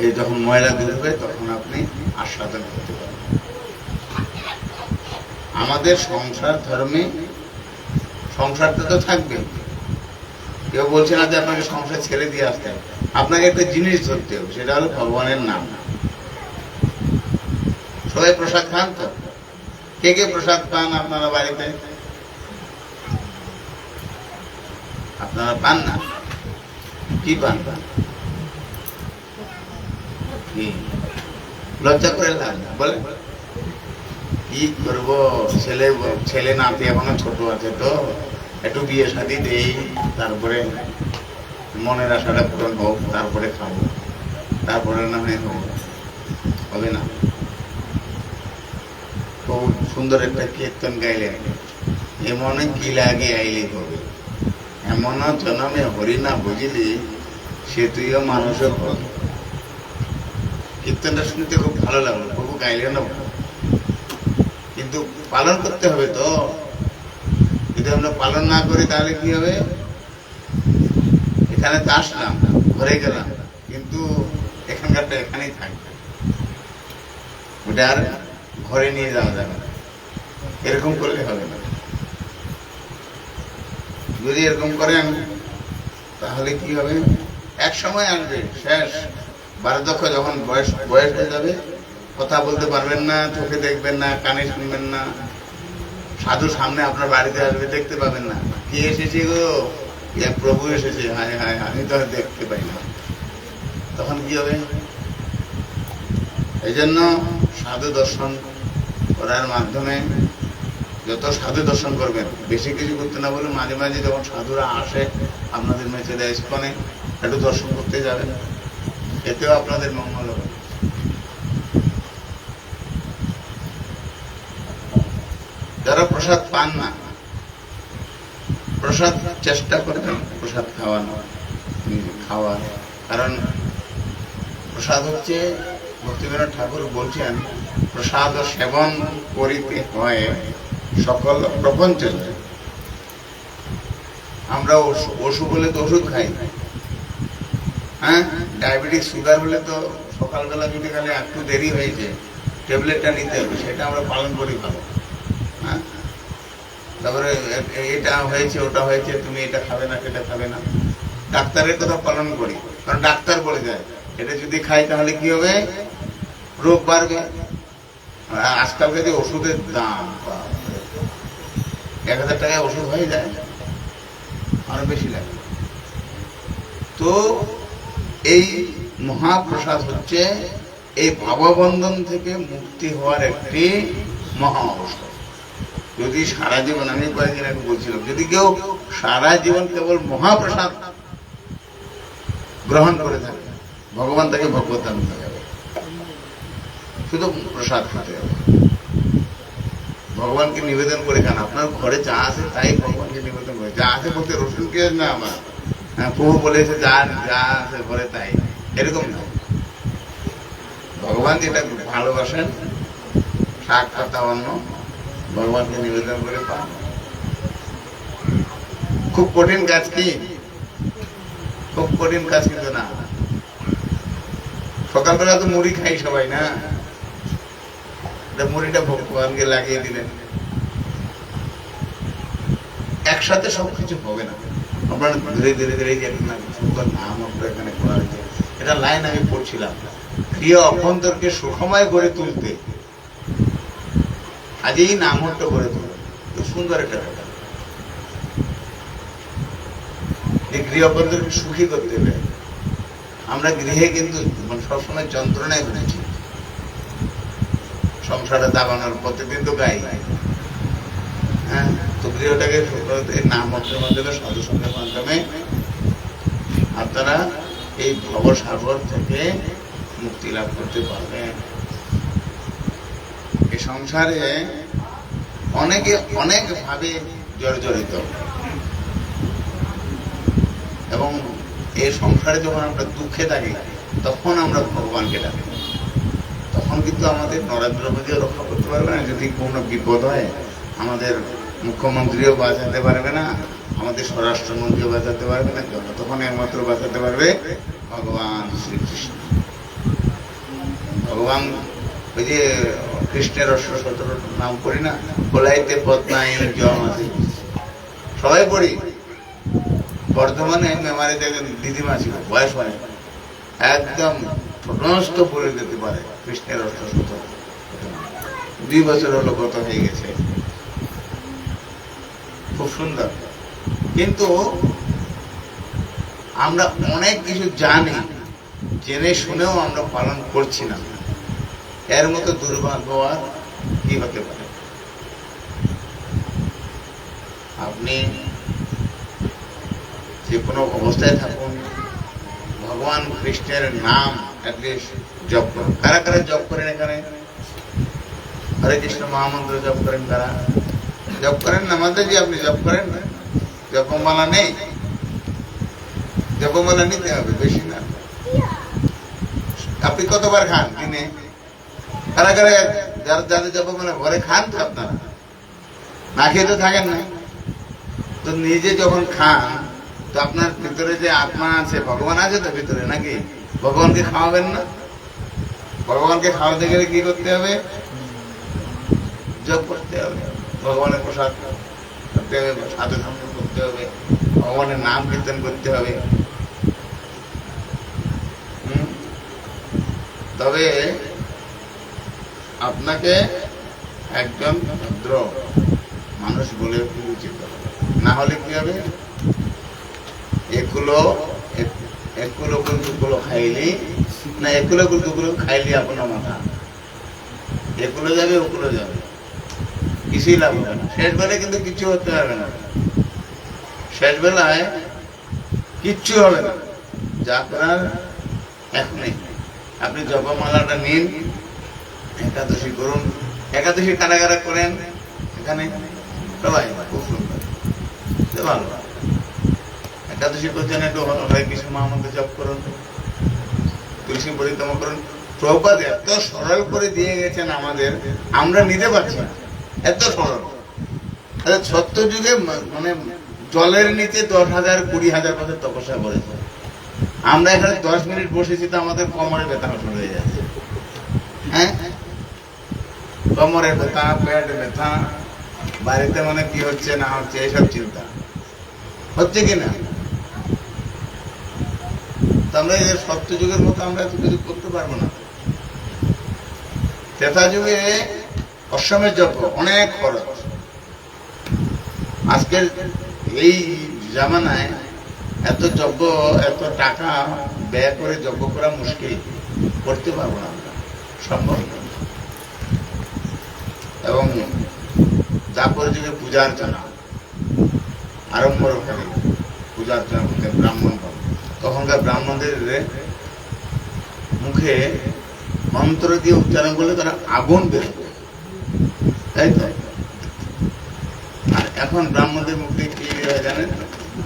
এই যখন ময়লা দূর হবে তখন আপনি আস্বাদন করতে পারবেন। আমাদের সংসার ধর্মে সংসারটা তো থাকবে, কেউ বলছে না যে আপনাকে সংসার ছেড়ে দিয়ে আসতে হবে। আপনাকে একটা জিনিস ধরতে হবে, সেটা হলো ভগবানের নাম। সবাই প্রসাদ খান তো? কে কে প্রসাদ পান আপনারা বাড়িতে? আপনারা পান না? কি পান? কি লজ্জা করে লাভ না, বলে কি করবো, ছেলে নাতি এখনো ছোট আছে, তো একটু বিয়ে শাদী দেই, তারপরে মনের আশাটা পূরণ হোক, তারপরে খাবো, তারপরে না হয় হবে না। খুব সুন্দর একটা কীর্তন গাইলেন, এমন কি লাগে আইলে হবে, এমন জনমে হরি না বুঝিলি সে তুইও মানুষও হবে। কীর্তনটা শুনতে খুব ভালো লাগলো, প্রভু গাইলেন না, কিন্তু পালন করতে হবে তো। যদি আমরা পালন না করি তাহলে কি হবে? এখানে তো আসলাম, ঘরে গেলাম, কিন্তু এখানকারটা এখানেই থাকবে, ওটা আর ঘরে নিয়ে যাওয়া যাবে না। এরকম করলে হবে না। যদি এরকম করেন তাহলে কি হবে? এক সময় আসবে শেষ বার্ধক্য, যখন বয়স হয়ে যাবে, কথা বলতে পারবেন না, চোখে দেখবেন না, কানে শুনবেন না, সাধু সামনে আপনার বাড়িতে আসবে, দেখতে পাবেন না, কি এসেছে গো, প্রভু এসেছে, হায় হায় আমি তো দেখতে পাই না। তখন কি হবে? এই জন্য সাধু দর্শন করার মাধ্যমে, যত সাধু দর্শন করবেন, বেশি কিছু করতে না বলে মাঝে মাঝে যখন সাধুরা আসে আপনাদের মেচে দেয় ইস্কনে, একটু দর্শন করতে যাবেন, এতেও আপনাদের মঙ্গল হবে। যারা প্রসাদ পান না, প্রসাদ চেষ্টা করবেন প্রসাদ খাওয়ার, কারণ প্রসাদ হচ্ছে, ভক্তিবিনোদ ঠাকুর বলছেন, প্রসাদ সেবন করিতে হয় সকল প্রপঞ্চ। আমরা ওষুধ হলে তো ওষুধ খাই, হ্যাঁ, ডায়াবেটিস সুগার হলে তো সকালবেলা যদি খালি একটু দেরি হয়েছে ট্যাবলেটটা নিতে হবে, সেটা আমরা পালন করি ভালো। হ্যাঁ, তারপরে এটা হয়েছে ওটা হয়েছে, তুমি এটা খাবে না সেটা খাবে না, ডাক্তারের কথা পালন করি, কারণ ডাক্তার বলে যায় এটা যদি খাই তাহলে কি হবে, রোগ বাড়বে। আজকালকার যে ওষুধের দাম, 1000 টাকায় ওষুধ হয়ে যায়, আরো বেশি লাগে। তো এই মহাপ্রসাদ হচ্ছে এই ভাববন্ধন থেকে মুক্তি হওয়ার একটি মহা ঔষধ। যদি সারা জীবন, আমি কয়েকদিন আগে বলছিলাম, যদি কেউ সারা জীবন কেবল মহাপ্রসাদ গ্রহণ করে থাকে, ভগবান তাকে ভগবত দান করে যাবে, শুধু প্রসাদ খেতে হবে। ভগবানকে নিবেদন করে খান, আপনার ঘরে যা আছে তাই ভগবানকে নিবেদন করে। যা আছে বলতে রসুন কে না, আমার প্রভু বলেছে যা যা আছে ঘরে তাই, এরকম না। ভগবান যেটা ভালোবাসেন, শাক পাতা অন্ন ভগবানকে নিবেদন করে পান। খুব কঠিন কাজ কি? খুব কঠিন কাজ কিন্তু না। সকালবেলা তো মুড়ি খাই সবাই, না? মুড়িটা ভগবানকে লাগিয়ে দিলেন, একসাথে সবকিছু হবে না। আপনারা ধীরে ধীরে ধীরে সুন্দর নাম আপনার এখানে করা হয়েছে। এটা লাইন আমি পড়ছিলাম, প্রিয় অভ্যন্তরকে সুখময় করে তুলতে আজই নামহট্ট করে তুলবে। খুব সুন্দর একটা কথা, এই গৃহ অভ্যন্তরকে সুখী করতে হবে। আমরা গৃহে কিন্তু সবসময় যন্ত্রণায় ঘুরেছি, সংসারে দাবানোর প্রতিদিন তো গাই। হ্যাঁ, তো গৃহটাকে নামহট্টের মাধ্যমে, সাধুসঙ্গের মাধ্যমে আপনারা এই ভবসাগর থেকে মুক্তি লাভ করতে পারবেন। এই সংসারে অনেকে অনেক ভাবে জর্জরিত, এবং এই সংসারে যখন আমরা দুঃখে থাকি তখন আমরা ভগবানকে ডাকি। তখন কিন্তু আমাদের নরেন্দ্র মোদীও রক্ষা করতে পারবে না। যদি কোনো বিপদ হয়, আমাদের মুখ্যমন্ত্রীও বাঁচাতে পারবে না, আমাদের স্বরাষ্ট্রমন্ত্রীও বাঁচাতে পারবে না, তখন একমাত্র বাঁচাতে পারবে ভগবান শ্রীকৃষ্ণ। ভগবান ওই যে কৃষ্ণের 17 নাম পড়ি না, কোলাইতে পদ্মায় জম আছে, সবাই পড়ি। বর্ধমানে মেমারি দেখেন দিদিমা ছিল, বয়স হয় একদম সমস্ত পড়ে যেতে পারে কৃষ্ণের 17। 2 বছর হলো গত হয়ে গেছে, খুব সুন্দর। কিন্তু আমরা অনেক কিছু জানি, জেনে শুনেও আমরা পালন করছি না। এর মতো দুর্ভাগ্য আর কি হতে পারে? আপনি যে কোনো অবস্থায় থাকুন, ভগবান কৃষ্ণের নাম অ্যাটলিস্ট জপ করুন। কারা কারা জপ করেন এখানে? হরে কৃষ্ণ মহামন্ত্র জপ করেন কারা? জপ করেন না মাতাজি? আপনি জপ করেন না? জপমালা নেই? জপমালা নিতে হবে, বেশি না। আপনি কতবার খান দিনে? কারা কারা যাদের জপমালা ঘরে খান তো আপনারা? না খেয়ে তো থাকেন না। তো নিজে যখন খান, তো আপনার ভিতরে যে আত্মা আছে, ভগবান আছে তো ভিতরে, নাকি? ভগবানকে খাওয়াবেন না? ভগবানকে খাওয়াতে গেলে কি করতে হবে? জপ করতে হবে, ভগবানের প্রসাদ করতে হবে, সাধু সঙ্গ করতে হবে, ভগবানের নাম কীর্তন করতে হবে। তবে আপনাকে একজন ভদ্র মানুষ বলে উচিত হবে, না হলে কি হবে? একুলো দুকুলো খাইলি না, একুলো দুকুলো খাইলি আপনার মাথা, একুলো যাবে ওকুলো যাবে, কিছুই লাভ হবে না। শেষ বেলায় কিন্তু কিচ্ছু হতে পারবে না, শেষ বেলায় কিচ্ছু হবে না। যা করার এখনই আপনি জপমালাটা নিন, একাদশী করুন। একাদশী কারা কারা করেন এখানে? সবাই, খুব সুন্দর, ভালো। একাদশী করছেন, একটু হরে কৃষ্ণ মহামন্ত্র জপ করুন, তুলসী পরিক্রমা করুন। প্রভুপাদ এত সরল করে দিয়ে গেছেন আমাদের, আমরা নিতে পারছি না, এত সরল। সত্য যুগে মানে জলের নিচে 10,000 20,000 বছর তপস্যা করেছে। আমরা এখানে 10 মিনিট বসেছি তো আমাদের কোমরে ব্যথা শুরু হয়ে যাচ্ছে। হ্যাঁ, কোমরে ব্যথা, পেট ব্যথা, বাড়িতে মানে কি হচ্ছে না হচ্ছে এইসব চিন্তা হচ্ছে কিনা? আমরা এর সত্য যুগের মতো আমরা এত কিছু করতে পারবো না। ত্রেতা যুগে অশ্বমেধ যজ্ঞ অনেক খরচ। আজকের এই জামানায় এত যজ্ঞ, এত টাকা ব্যয় করে যজ্ঞ করা মুশকিল, করতে পারবো না আমরা, সম্ভব না। এবং দ্বাপর যুগে পূজা অর্চনা আরম্ভ করে, পূজা অর্চনা করতে ব্রাহ্মণ, তখনকার ব্রাহ্মণদের মুখে মন্ত্র দিয়ে উচ্চারণ করলে তারা আগুন বেরোবে, তাই তো? আর এখন ব্রাহ্মণদের মুখে কি হয় জানেন?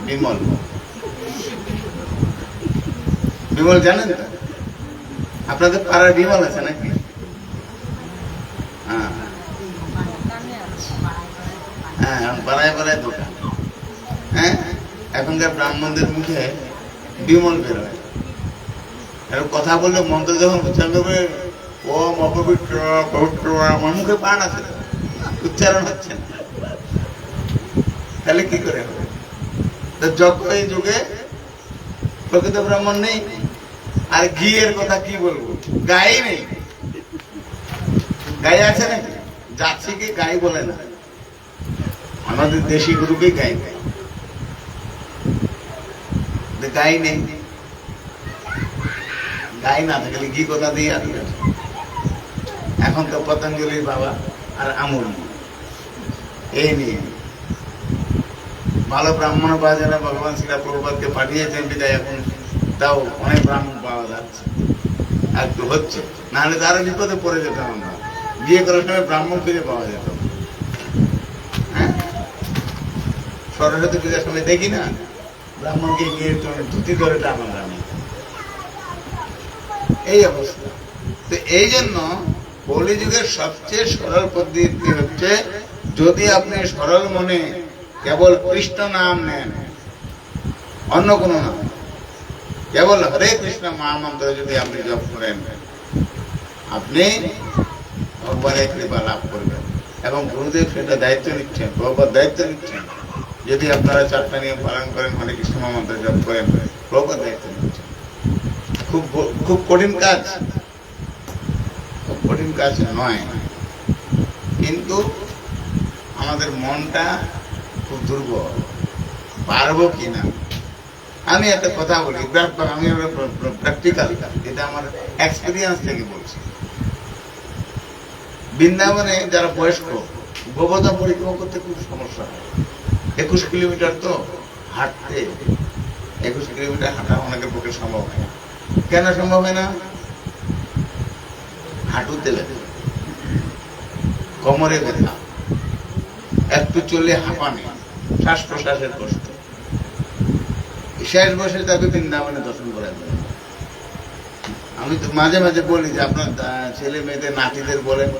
বিমল। বিমল জানেন তো? আপনাদের পাড়ার বিমল আছে নাকি? হ্যাঁ হ্যাঁ, পাড়ায় পাড়ায় দোকান। হ্যাঁ, এখনকার ব্রাহ্মণদের মুখে বিমল বেরোয়। কথা বললে মন্ত্র যখন উচ্চারণ করবে, ওম অপবিত্র পবিত্র, আমার মুখে প্রাণ আছে, উচ্চারণ হচ্ছে না, তাহলে কি করে হবে? যজ্ঞ এই যুগে প্রকৃত ব্রাহ্মণ নেই। আর ঘিয়ের কথা কি বলবো, গাই নেই। গাই আছে নাকি? যাচ্ছিকে গাই বলে না, আমাদের দেশি গরুকে গাই বলে। গাই নেই, গাই না থাকলে ঘি কোথা দিয়ে আসবে? এখন তো পতঞ্জলির বাবা আর আমুল, এই নিয়ে ভালো ব্রাহ্মণ পাওয়া যায় না। ভগবান শ্রীলা প্রভুপাদকে পাঠিয়েছেন বিদায় এখন তাও অনেক ব্রাহ্মণ পাওয়া যাচ্ছে, একটু হচ্ছে, না হলে তারা বিপদে পড়ে যেতাম আমরা। বিয়ে করার সময় ব্রাহ্মণ খুঁজে পাওয়া যেত। হ্যাঁ, সরস্বতী পূজার সময় দেখি না ব্রাহ্মণকে গিয়ে ধুতি ধরে টানা গ্রামে, এই অবস্থা। তো এই জন্য কলি যুগের সবচেয়ে সরল পদ্ধতি হচ্ছে যদি আপনি সরল মনে কেবল কৃষ্ণ নাম নেন, অন্য কোনো নাম, কেবল হরে কৃষ্ণ মহামন্ত্র যদি আপনি জপ করেন, আপনি ভগবানের কৃপা লাভ করবেন। এবং গুরুদেব সেটা দায়িত্ব নিচ্ছেন, প্রভুপাদ দায়িত্ব নিচ্ছেন। যদি আপনারা 4টা নিয়ম পালন করেন, হরে কৃষ্ণ মহামন্ত্র জপ করেন, প্রভুপাদ দায়িত্ব নিচ্ছেন। খুব খুব কঠিন কাজ, খুব কঠিন কাজ নয়, কিন্তু আমাদের মনটা খুব দুর্বল, পারবো কিনা। আমি একটা কথা বলি, আমি প্র্যাকটিক্যাল, যেটা আমার এক্সপিরিয়েন্স থেকে বলছি। বৃন্দাবনে যারা বয়স্ক, গোবর্ধা পরিক্রমা করতে খুব সমস্যা হয়। 21 কিলোমিটার তো হাঁটতে, 21 কিলোমিটার হাঁটা অনেকের পক্ষে সম্ভব হয় না। কেন সম্ভব হয় না? হাঁটুতে ব্যথা, কোমরে ব্যথা, একটু চললে হাঁপানি, শ্বাস প্রশ্বাসের কষ্ট। শেষ বসে তাকে বৃন্দাবনে দর্শন করা যায়। আমি তো মাঝে মাঝে বলি যে আপনার ছেলে মেয়েদের নাতিদের বলেন,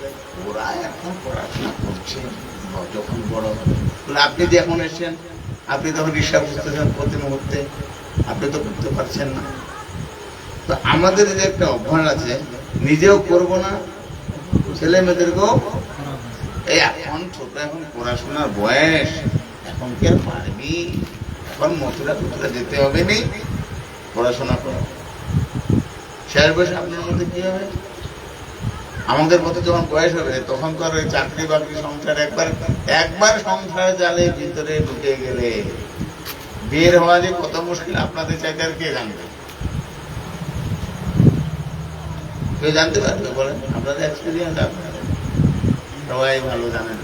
ওরা এখন পড়াশোনা করছে, যখন বড় হবে। আপনি যে এখন এসছেন, আপনি তখন রিক্সা বুঝতেছেন প্রতি মুহূর্তে, আপনি তো করতে পারছেন না। তো আমাদের যে একটা অভ্যাস আছে, নিজেও করবো না, ছেলে মেয়েদেরকেও, এই এখন ছোট, এখন পড়াশোনার বয়স, এখন কি আর পারবি, এখন মথুরা টুথুরা যেতে হবে নি, পড়াশোনা করো। শেষ বয়সে আপনার মধ্যে কি হবে? আমাদের মতো যখন বয়স হবে, তখন তো আর ওই চাকরি বাকরি সংসার, একবার সংসার জালে ভিতরে ঢুকে গেলে বের হওয়া যে কত মুশকিল আপনাদের চাইতে আর কে জানবে? কেউ জানতে পারবে বলেন? আপনাদের এক্সপিরিয়েন্স আপনাদের সবাই ভালো জানেন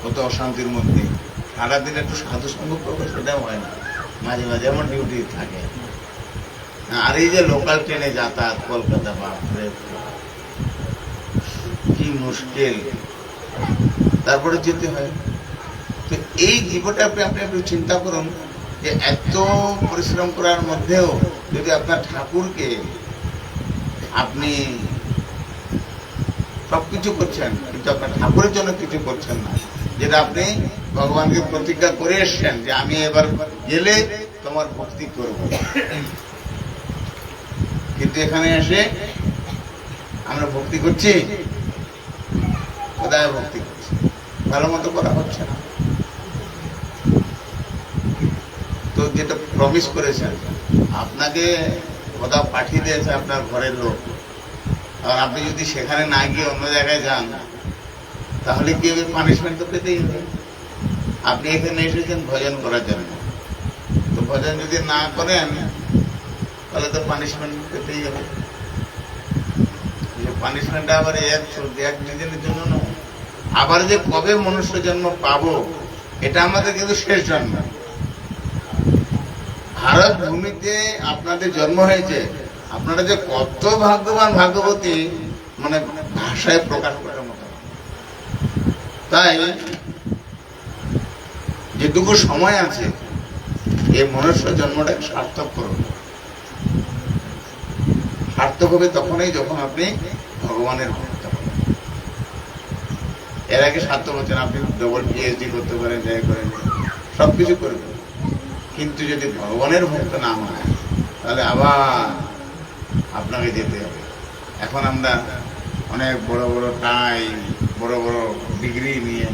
কত অশান্তির মধ্যে সারাদিন একটু সাধু সঙ্গ করবে, সেটাও হয় না। মাঝে মাঝে এমন ডিউটি থাকে। আর এই যে লোকাল ট্রেনে যাতায়াত, কলকাতা, বাপরে কি মুশকিল, তারপরে যেতে হয়। তো এই জীবনটা আপনি একটু চিন্তা করুন, যে এত পরিশ্রম করার মধ্যেও যদি আপনার ঠাকুরকে আপনি সবকিছু করছেন, কিন্তু আপনার ঠাকুরের জন্য কিছু করছেন না, যেটা আপনি ভগবানকে প্রতিজ্ঞা করে এসছেন যে আমি এবার গেলে তোমার ভক্তি করব, কিন্তু এখানে এসে আমরা ভক্তি করছি, কোথায় ভক্তি করছি? ভালো মতো করা হচ্ছে না। তো যেটা প্রমিস করেছেন, আপনাকে কোথাও পাঠিয়ে দিয়েছে আপনার ঘরের লোক, আর আপনি যদি সেখানে না গিয়ে অন্য জায়গায় যান, তাহলে কি হবে? পানিশমেন্ট তো পেতেই হবে। আপনি এখানে এসেছেন ভজন করার জন্য, তো ভজন যদি না করেন তাহলে তো পানিশমেন্ট পেতেই হবে। পানিশমেন্ট আবার এক নিজের জন্য নয়, আবার যে কবে মনুষ্য জন্ম পাবো, এটা আমাদের কিন্তু শেষ জন্ম। ভারত ভূমিতে আপনাদের জন্ম হয়েছে, আপনারা যে কত ভাগ্যবান ভাগ্যবতী, মানে ভাষায় প্রকাশ করার মতো। তাই যেটুকু সময় আছে, এই মনুষ্য জন্মটাকে সার্থক করুন। সার্থক হবে তখনই যখন আপনি ভগবানের ভক্ত হবেন। এর আগে সার্থক হচ্ছেন, আপনি ডবল PhD করতে পারেন, যাই করেন, সবকিছু করবেন, কিন্তু যদি ভগবানের ভক্ত না হয়, তাহলে আবার আপনাকে যেতে হবে। এখন আমরা অনেক বড় বড় টাই, বড় বড় ডিগ্রি নিয়ে,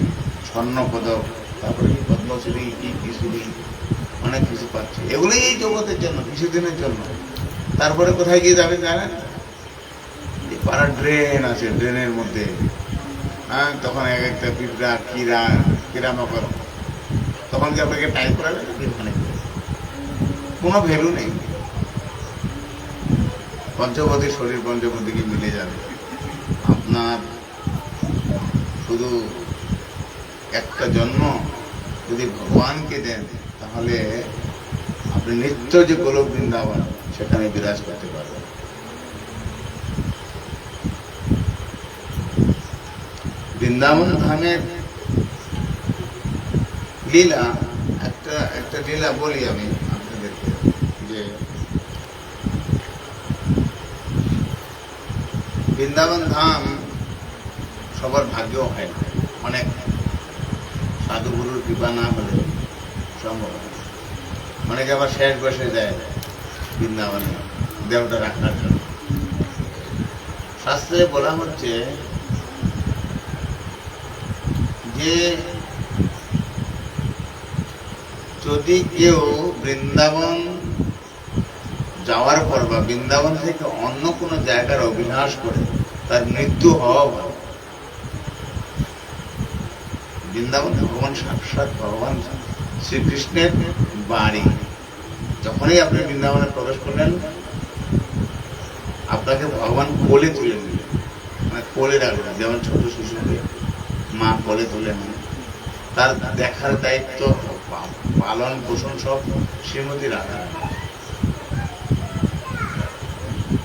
স্বর্ণ পদক, তারপরে পদ্মশ্রী, কিছুশ্রী, অনেক কিছু পাচ্ছে। এগুলোই এই জগতের জন্য, কিছুদিনের জন্য। তারপরে কোথায় গিয়ে যাবেন জানেন? পাড়ার ড্রেন আছে, ড্রেনের মধ্যে তখন এক একটা পিঁপড়া, কিরামকর, তখন কি আপনাকে টাইপ করাবে? ওখানে কোনো ভ্যালু নেই। পঞ্চবতী শরীর পঞ্চবতীকে মিলে যাবে। আপনার শুধু একটা জন্ম যদি ভগবানকে দেন, তাহলে আপনি নিত্য যে গোলক বৃন্দাবন, সেখানে বিরাজ করতে পারবেন। বৃন্দাবন ধামের লীলা, একটা লীলা বলি আমি আপনাদেরকে, যে বৃন্দাবন ধাম সবার ভাগ্য হয় না। অনেক সাধুগুরুর কৃপা না হলে সম্ভব হয় না। অনেকে আবার শেষ বসে যায় বৃন্দাবনে দেহটা রাখার জন্য। শাস্ত্রে বলা হচ্ছে যে যদি কেউ বৃন্দাবন যাওয়ার পর বা বৃন্দাবন থেকে অন্য কোনো জায়গার অভিলাষ করে তার মৃত্যু হওয়া ভালো। বৃন্দাবন ভগবান সাক্ষাৎ ভগবান শ্রীকৃষ্ণের বাড়ি। যখনই আপনি বৃন্দাবনে প্রবেশ করলেন আপনাকে ভগবান কোলে তুলে নিলেন, মানে কোলে রাখলেন, যেমন ছোট শিশুকে মা কোলে তুলে নেন। তার দেখার দায়িত্ব, পালন পোষণ সব শ্রীমতী রাধা।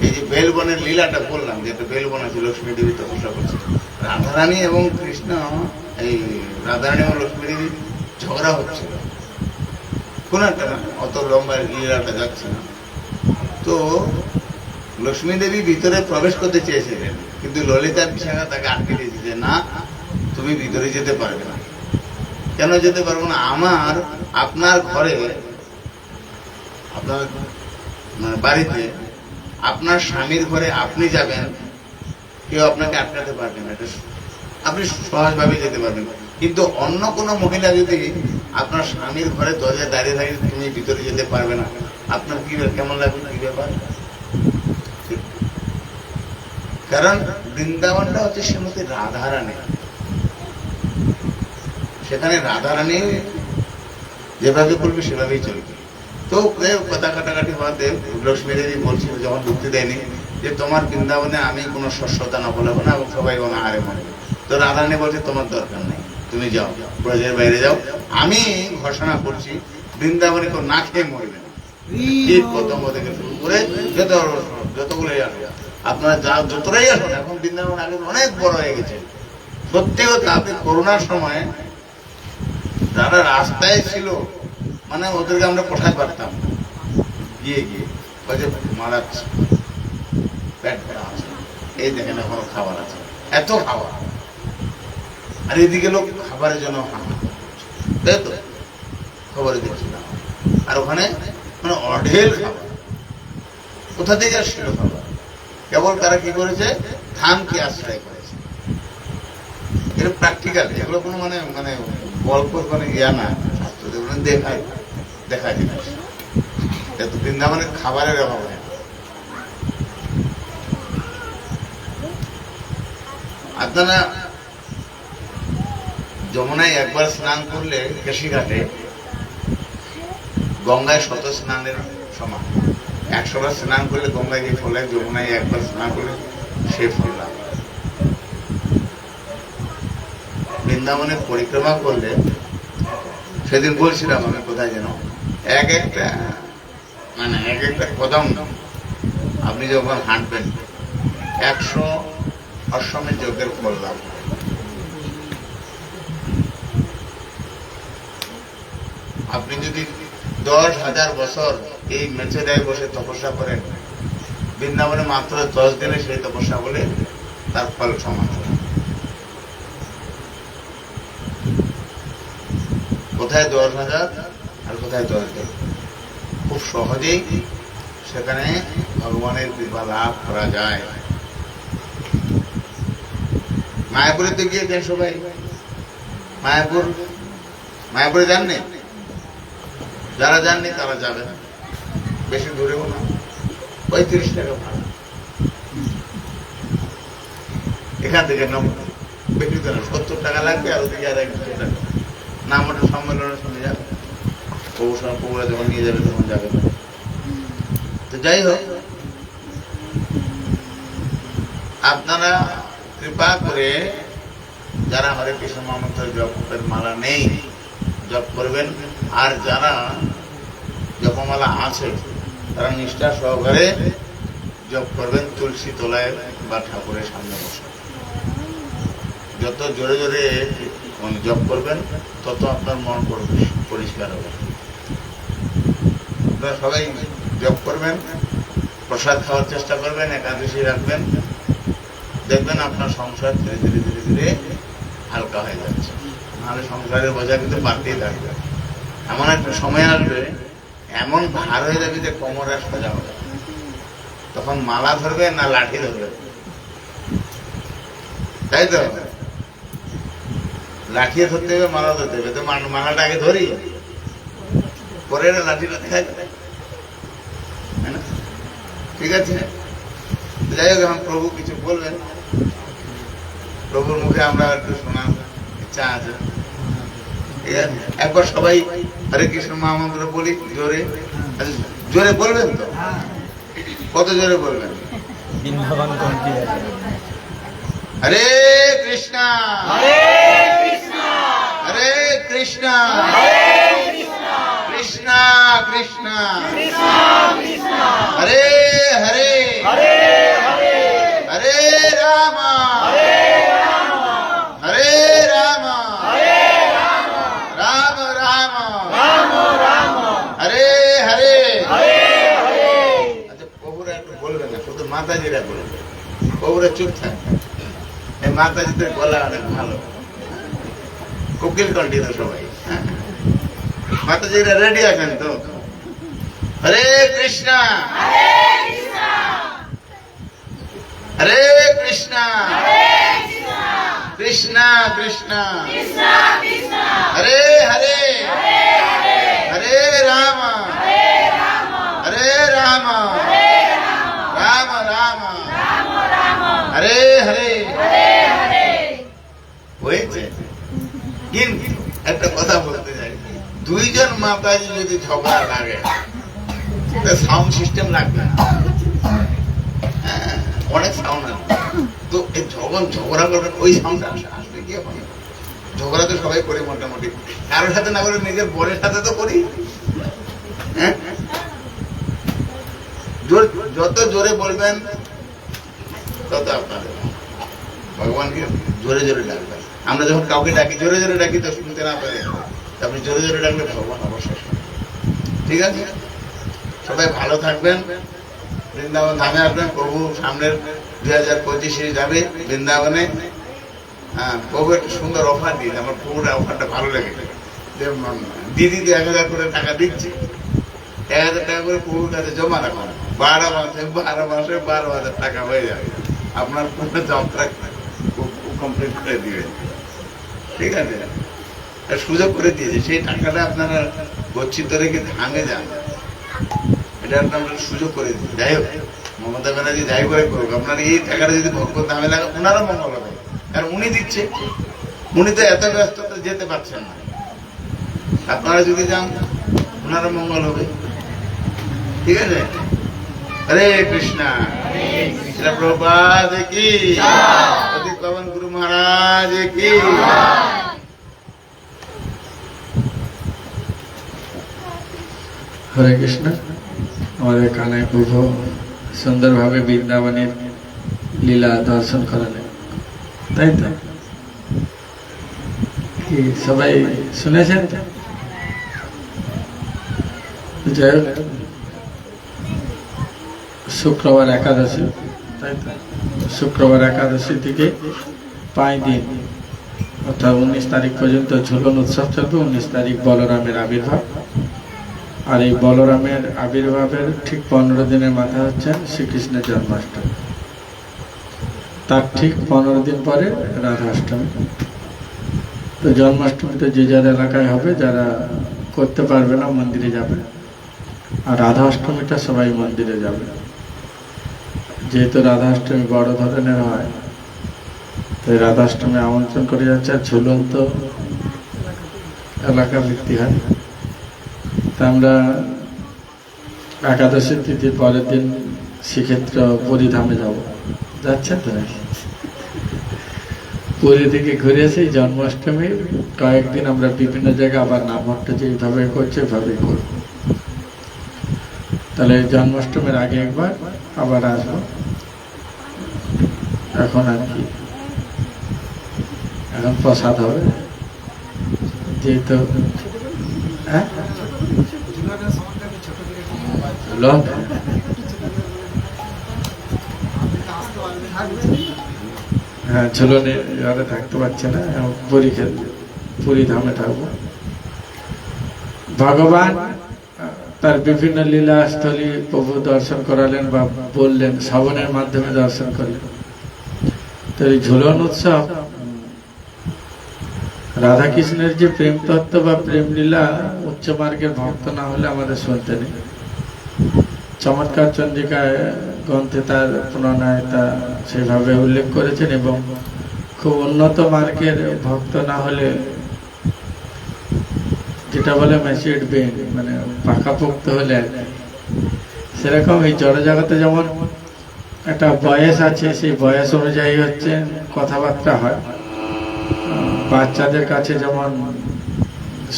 এই যে বেলবনের লীলাটা বললাম, যে একটা বেলবন আছে, লক্ষ্মী দেবী তপস্যা করছে, রাধারানী এবং কৃষ্ণ, এই রাধারানী এবং লক্ষ্মী দেবী ঝগড়া হচ্ছিল কোন একটা, না অত লম্বা লীলাটা যাচ্ছে না। তো লক্ষ্মী দেবী ভিতরে প্রবেশ করতে চেয়েছিলেন, কিন্তু ললিতা বিশাখা তাকে আটকে দিয়েছে যে না, তুমি ভিতরে যেতে পারবে না। কেন যেতে পারবো না? আমার আপনার ঘরে, আপনার মানে বাড়িতে, আপনার স্বামীর ঘরে আপনি যাবেন, কেউ আপনাকে আটকাতে পারবে না, এটা আপনি সহজভাবে যেতে পারবেন। কিন্তু অন্য কোনো মহিলা যদি আপনার স্বামীর ঘরে দরজায় দাঁড়িয়ে থাকে, তুমি ভিতরে যেতে পারবে না, আপনার কি কেমন লাগবে? কি ব্যাপার? কারণ বৃন্দাবনটা হচ্ছে শ্রীমতী রাধারানী। সেখানে রাধারানী যেভাবে করবে সেভাবেই চলবে। তো কথা কাটাকাটি হওয়াতে লক্ষ্মী দেবী বলছিল, যখন ঢুকতে দেয়নি, যে তোমার বৃন্দাবনে আমি কোনো শস্যতা না বলবো না এবং সবাই অনাহারে মরবে। তো রাধারানী বলছে তোমার দরকার নেই, তুমি যাও, ব্রজের বাইরে যাও, আমি ঘোষণা করছি বৃন্দাবনে কেউ না খেয়ে মরবে না। কীট পতঙ্গ থেকে শুরু করে যতগুলোই আসবে, আপনারা যা যতটাই আসুন, এখন বৃন্দাবন আগে অনেক বড় হয়ে গেছে। সত্যি কথা, আপনি করোনার সময় যারা রাস্তায় ছিল, মানে ওদেরকে আমরা পোষাতে পারতাম, গিয়ে গিয়ে মারাচ্ছে, পেট ভরা আছে, এই দেখেন এখনো খাবার আছে, এত খাবার, আর এদিকে লোক খাবারের জন্য তাই তো খবরে দেখছিলাম। আর ওখানে মানে অঢেল খাবার, কোথা থেকে আসছিল খাবার? কেবল তারা কি করেছে? ধামকে আশ্রয় করেছে। এটা প্র্যাকটিক্যাল, এগুলো কোনো মানে মানে গল্প মানে ইয়া না, দেখা জিনিস। এত বৃন্দাবনে খাবারের অভাব হয়। আপনারা যমুনায় একবার স্নান করলে কেশিঘাটে গঙ্গায় শত স্নানের সমান। 100 বার স্নান করলে গঙ্গায় যে ফল হয়, যমুনায় একবার স্নান করলে সে ফল লাভ। বৃন্দাবনে পরিক্রমা করলে, সেদিন বলছিলাম আমি কোথায় যেন, এক একটা কদম আপনি যখন হাঁটবেন 100 অশ্বমেধ যজ্ঞের ফল লাভ। আপনি যদি 10,000 বছর এই মেচেদায় বসে তপস্যা করেন, বৃন্দাবনে মাত্র 10 দিনে সেই তপস্যা বলে তার ফল সমান। কোথায় 10,000 আর কোথায় 10 দিন? খুব সহজেই সেখানে ভগবানের কৃপা লাভ করা যায়। মায়াপুরে তো গিয়েছেন সবাই, মায়াপুরে যাননি? যারা যাননি তারা যাবেন, বেশি দূরেও না, 35 টাকা ভাড়া এখান থেকে, বেশি দূরে 70 টাকা লাগবে, আর ওদিকে আর 100 টাকা। নাম ওটা সম্মেলনের শুনে যাবে, পৌরা যখন নিয়ে যাবে তখন যাবে। তো যাই হোক, আপনারা কৃপা করে যারা হরে কৃষ্ণ মহামন্ত্র জপের মালা নেই, জপ করবেন। আর যারা জপমালা আছে তারা নিষ্ঠা সহকারে জপ করবেন, তুলসী তলায় বা ঠাকুরের সামনে বসে। যত জোরে জোরে জপ করবেন তত আপনার মন পরিষ্কার হবে। আপনারা সবাই জপ করবেন, প্রসাদ খাওয়ার চেষ্টা করবেন, একাদশী রাখবেন, দেখবেন আপনার সংসার ধীরে ধীরে ধীরে ধীরে হালকা হয়ে যাচ্ছে, নাহলে সংসারের বোঝা কিন্তু বাড়তেই থাকবে। এমন একটা সময় আসবে, এমন ভার হয়ে যাবে যে কোমর আর সোজা হবে, তখন মালা ধরবে না লাঠি ধরবে, তাই তো? লাঠি ধরতে হবে, মালা ধরতে হবে, তো মালাটা আগে ধরি, পরে লাঠিটা দেখা যাবে, ঠিক আছে? যাই হোক, এখন প্রভু কিছু বলবেন, প্রভুর মুখে আমরা একটু শোনার ইচ্ছা আছে, ঠিক আছে? একবার সবাই হরে কৃষ্ণ মহামন্ত্র বলি জোরে, জোরে বলবেন তো? কত জোরে বলবেন? বৃন্দাবন কমতি আছে। হরে কৃষ্ণ হরে কৃষ্ণ হরে কৃষ্ণ কৃষ্ণ কৃষ্ণ হরে হরে হরে রাম হরে রাম রাম রাম হরে হরে। আচ্ছা, প্রভুরা একটু বলবেন না, শুধু মাতাজিরা বলবেন, প্রভুরা চুপ থাকবে। এই মাতাজিদের গলা অনেক ভালো, কোকিল কণ্ঠিত সবাই। মাতাজিরা রেডি আছেন তো? হরে কৃষ্ণ হরে কৃষ্ণ কৃষ্ণ কৃষ্ণ হরে হরে হরে রাম হরে রাম রাম রাম হরে হরে। হয়েছে, কিন্তু একটা কথা বলতে চাই, দুইজন মাতাজি যদি ঝগড়া লাগে, সাউন্ড সিস্টেম লাগবে না, অনেক সাউন্ড আসবে, তো এই যখন ঝগড়া করবেন ওই সাউন্ড আসবে কি? এখন ঝগড়া তো সবাই করি মোটামুটি, কারোর সাথে না করে নিজের বরের সাথে তো করি। যত জোরে বলবেন তত আপনাদের ভগবানকে জোরে জোরে ডাকবেন। আমরা যখন কাউকে ডাকি, জোরে জোরে ডাকি তো শুনতে না পারে, আপনি জোরে জোরে ডাকলে ভগবান অবশ্যই, ঠিক আছে? সবাই ভালো থাকবেন, বৃন্দাবন ধামে আসবেন। প্রভু সামনের 2025 যাবে বৃন্দাবনে। হ্যাঁ, প্রভু একটা সুন্দর অফার দিয়েছে, আমার প্রভুর অফারটা ভালো লেগেছে। দিদি তো 1000 করে টাকা দিচ্ছে, 1000 টাকা করে প্রভুর কাছে জমা রাখুন, 12 মাসে 12,000 টাকা হয়ে যাবে, আপনার পুরো যাত্রা কমপ্লিট করে দিবে, ঠিক আছে? সুযোগ করে দিয়েছে, সেই টাকাটা আপনারা গচ্ছিত রেখে ধামে যান, এটা আপনারা সুযোগ করে দিচ্ছে। যাই হোক, মমতা ব্যানার্জি যাই করে করুক, আপনার এই টাকাটা যদি ভগবত ধামে লাগে, ওনারও মঙ্গল হবে, কারণ উনি দিচ্ছে, উনি তো এত ব্যস্ত যেতে পারছেন না। আপনারা যদি যান, ওনারও মঙ্গল হবে, ঠিক আছে? হরে কৃষ্ণ প্রভুপাদ কি, অতি পাবন গুরু মহারাজ কি। হরে কৃষ্ণ। আমাদের কানাই প্রভু সুন্দরভাবে বৃন্দাবনের লীলা দর্শন করালেন, তাই তো? কি সবাই শুনেছেন? যাই হোক, শুক্রবার একাদশী, তাই তো? শুক্রবার একাদশী থেকে 5 দিন, অর্থাৎ 19 তারিখ পর্যন্ত ঝুলন উৎসব চলবে। 19 তারিখ বলরামের আবির্ভাব, আর এই বলরামের আবির্ভাবের ঠিক 15 দিনের মাথা হচ্ছে শ্রীকৃষ্ণের জন্মাষ্টমী। তার ঠিক 15 দিন পরে রাধাষ্টমী। তো জন্মাষ্টমীতে যে যার এলাকায় হবে, যারা করতে পারবে না মন্দিরে যাবে, আর রাধাষ্টমীটা সবাই মন্দিরে যাবে। যেহেতু রাধাষ্টমী বড় ধরনের হয়, তাই রাধাষ্টমী আমন্ত্রণ করে যাচ্ছে। আর ঝুলন্ত এলাকা ভিত্তি হয়, তা আমরা একাদশী তিথির পরের দিন শ্রীক্ষেত্র পুরীধামে যাব। যাচ্ছেন তো নাকি? পুরী থেকে ঘুরে এসে জন্মাষ্টমীর কয়েকদিন আমরা বিভিন্ন জায়গায় আবার নামহট্ট যেভাবে করছে এভাবেই করব। তাহলে জন্মাষ্টমীর আগে একবার আবার আসবো। এখন আর কি, এখন প্রসাদ হবে যেহেতু। হ্যাঁ, হ্যাঁ ঝুলনে ঘরে থাকতে পারছে না, পুরী ধামে থাকবো। ভগবান তার বিভিন্ন লীলাস্থলী প্রভু দর্শন করালেন বা বললেন, শ্রবণের মাধ্যমে দর্শন করলেন। তো এই ঝুলন উৎসব রাধা কৃষ্ণের যে প্রেম তত্ত্ব বা প্রেম লীলা উচ্চ মার্গের ভক্ত না হলে আমাদের শুনতে নেই। চমৎকার চন্দ্রিকায় গ্রন্থে তার পুনরায় তা সেভাবে উল্লেখ করেছেন, এবং খুব উন্নত মার্গের ভক্ত না হলে, যেটা বলে ম্যাচিউরড বেইং, মানে পাকাপোক্ত হলে আর কি, সেরকম এই জড়জগতে যেমন একটা বয়স আছে, সেই বয়স অনুযায়ী হচ্ছে কথাবার্তা হয়। বাচ্চাদের কাছে যেমন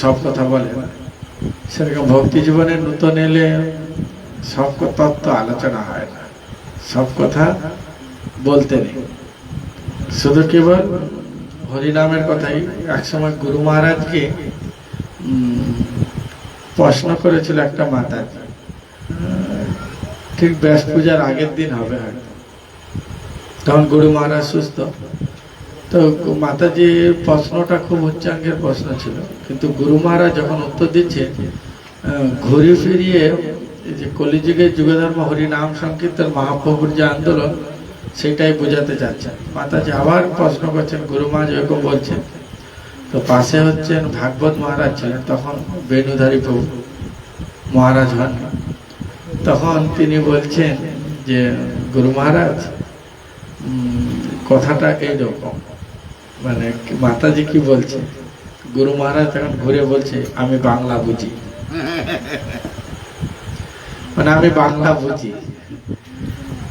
সব কথা বলে, সেরকম ভক্তি জীবনের নূতন এলে সব তত্ত্ব আলোচনা হয় না, সব কথা বলতে নেই, শুধু কেবল হরিনামের কথাই। একসময় গুরু মহারাজকে প্রশ্ন করেছিল একটা মাতা, ঠিক ব্যাস পূজার আগের দিন হবে হয়তো, তখন গুরু মহারাজ সুস্থ। তো মাতাজির প্রশ্নটা খুব উচ্চাঙ্গের প্রশ্ন ছিল, কিন্তু গুরু মহারাজ যখন উত্তর দিচ্ছে, ঘুরে ফিরিয়ে এই যে কলিযুগের যুগধর্ম হরিনাম সংকীর্তন মহাপ্রভুর যে আন্দোলন, সেটাই বোঝাতে চাচ্ছেন। মাতাজি আবার প্রশ্ন করছেন, গুরু মহারাজ এরকম বলছেন। তো পাশে হচ্ছেন ভাগবত মহারাজ ছিলেন, তখন বেণুধারী প্রভু মহারাজ হন। তখন তিনি বলছেন যে গুরু মহারাজ কথাটা এইরকম, মানে মাতাজি কি বলছে, গুরু মহারাজ তখন ঘুরে বলছে, আমি বাংলা বুঝি, মানে আমি বাংলা বুঝি।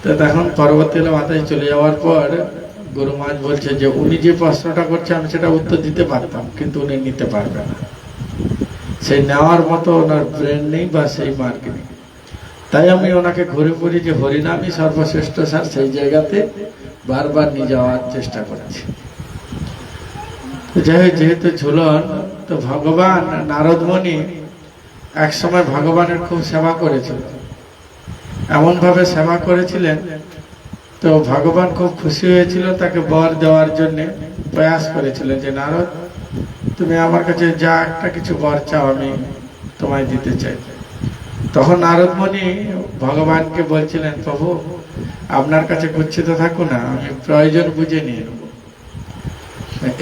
তো তখন পরবর্তীকালে মাতাজি চলে যাওয়ার পর গুরু মহারাজ বলছে যে উনি যে প্রশ্নটা করছে আমি সেটা উত্তর দিতে পারতাম, কিন্তু উনি নিতে পারবে না, সেই নেওয়ার মতো ওনার ব্রেন নেই বা সেই মার্ক নেই। তাই আমি ওনাকে ঘুরে পড়ি যে হরিনামই সর্বশ্রেষ্ঠ স্যার, সেই জায়গাতে বারবার নিয়ে যাওয়ার চেষ্টা করেছি। যাই হোক, যেহেতু ঝুলন, তো ভগবান নারদমণি এক সময় ভগবানের খুব সেবা করেছিল, এমন ভাবে সেবা করেছিলেন, তো ভগবান খুব খুশি হয়েছিল, তাকে বর দেওয়ার জন্য প্রয়াস করেছিলেন যে নারদ, তুমি আমার কাছে যা একটা কিছু বর চাও আমি তোমায় দিতে চাই। তখন নারদমণি ভগবানকে বলছিলেন, প্রভু আপনার কাছে গচ্ছিত থাকো না, আমি প্রয়োজন বুঝে নিয়ে নেব।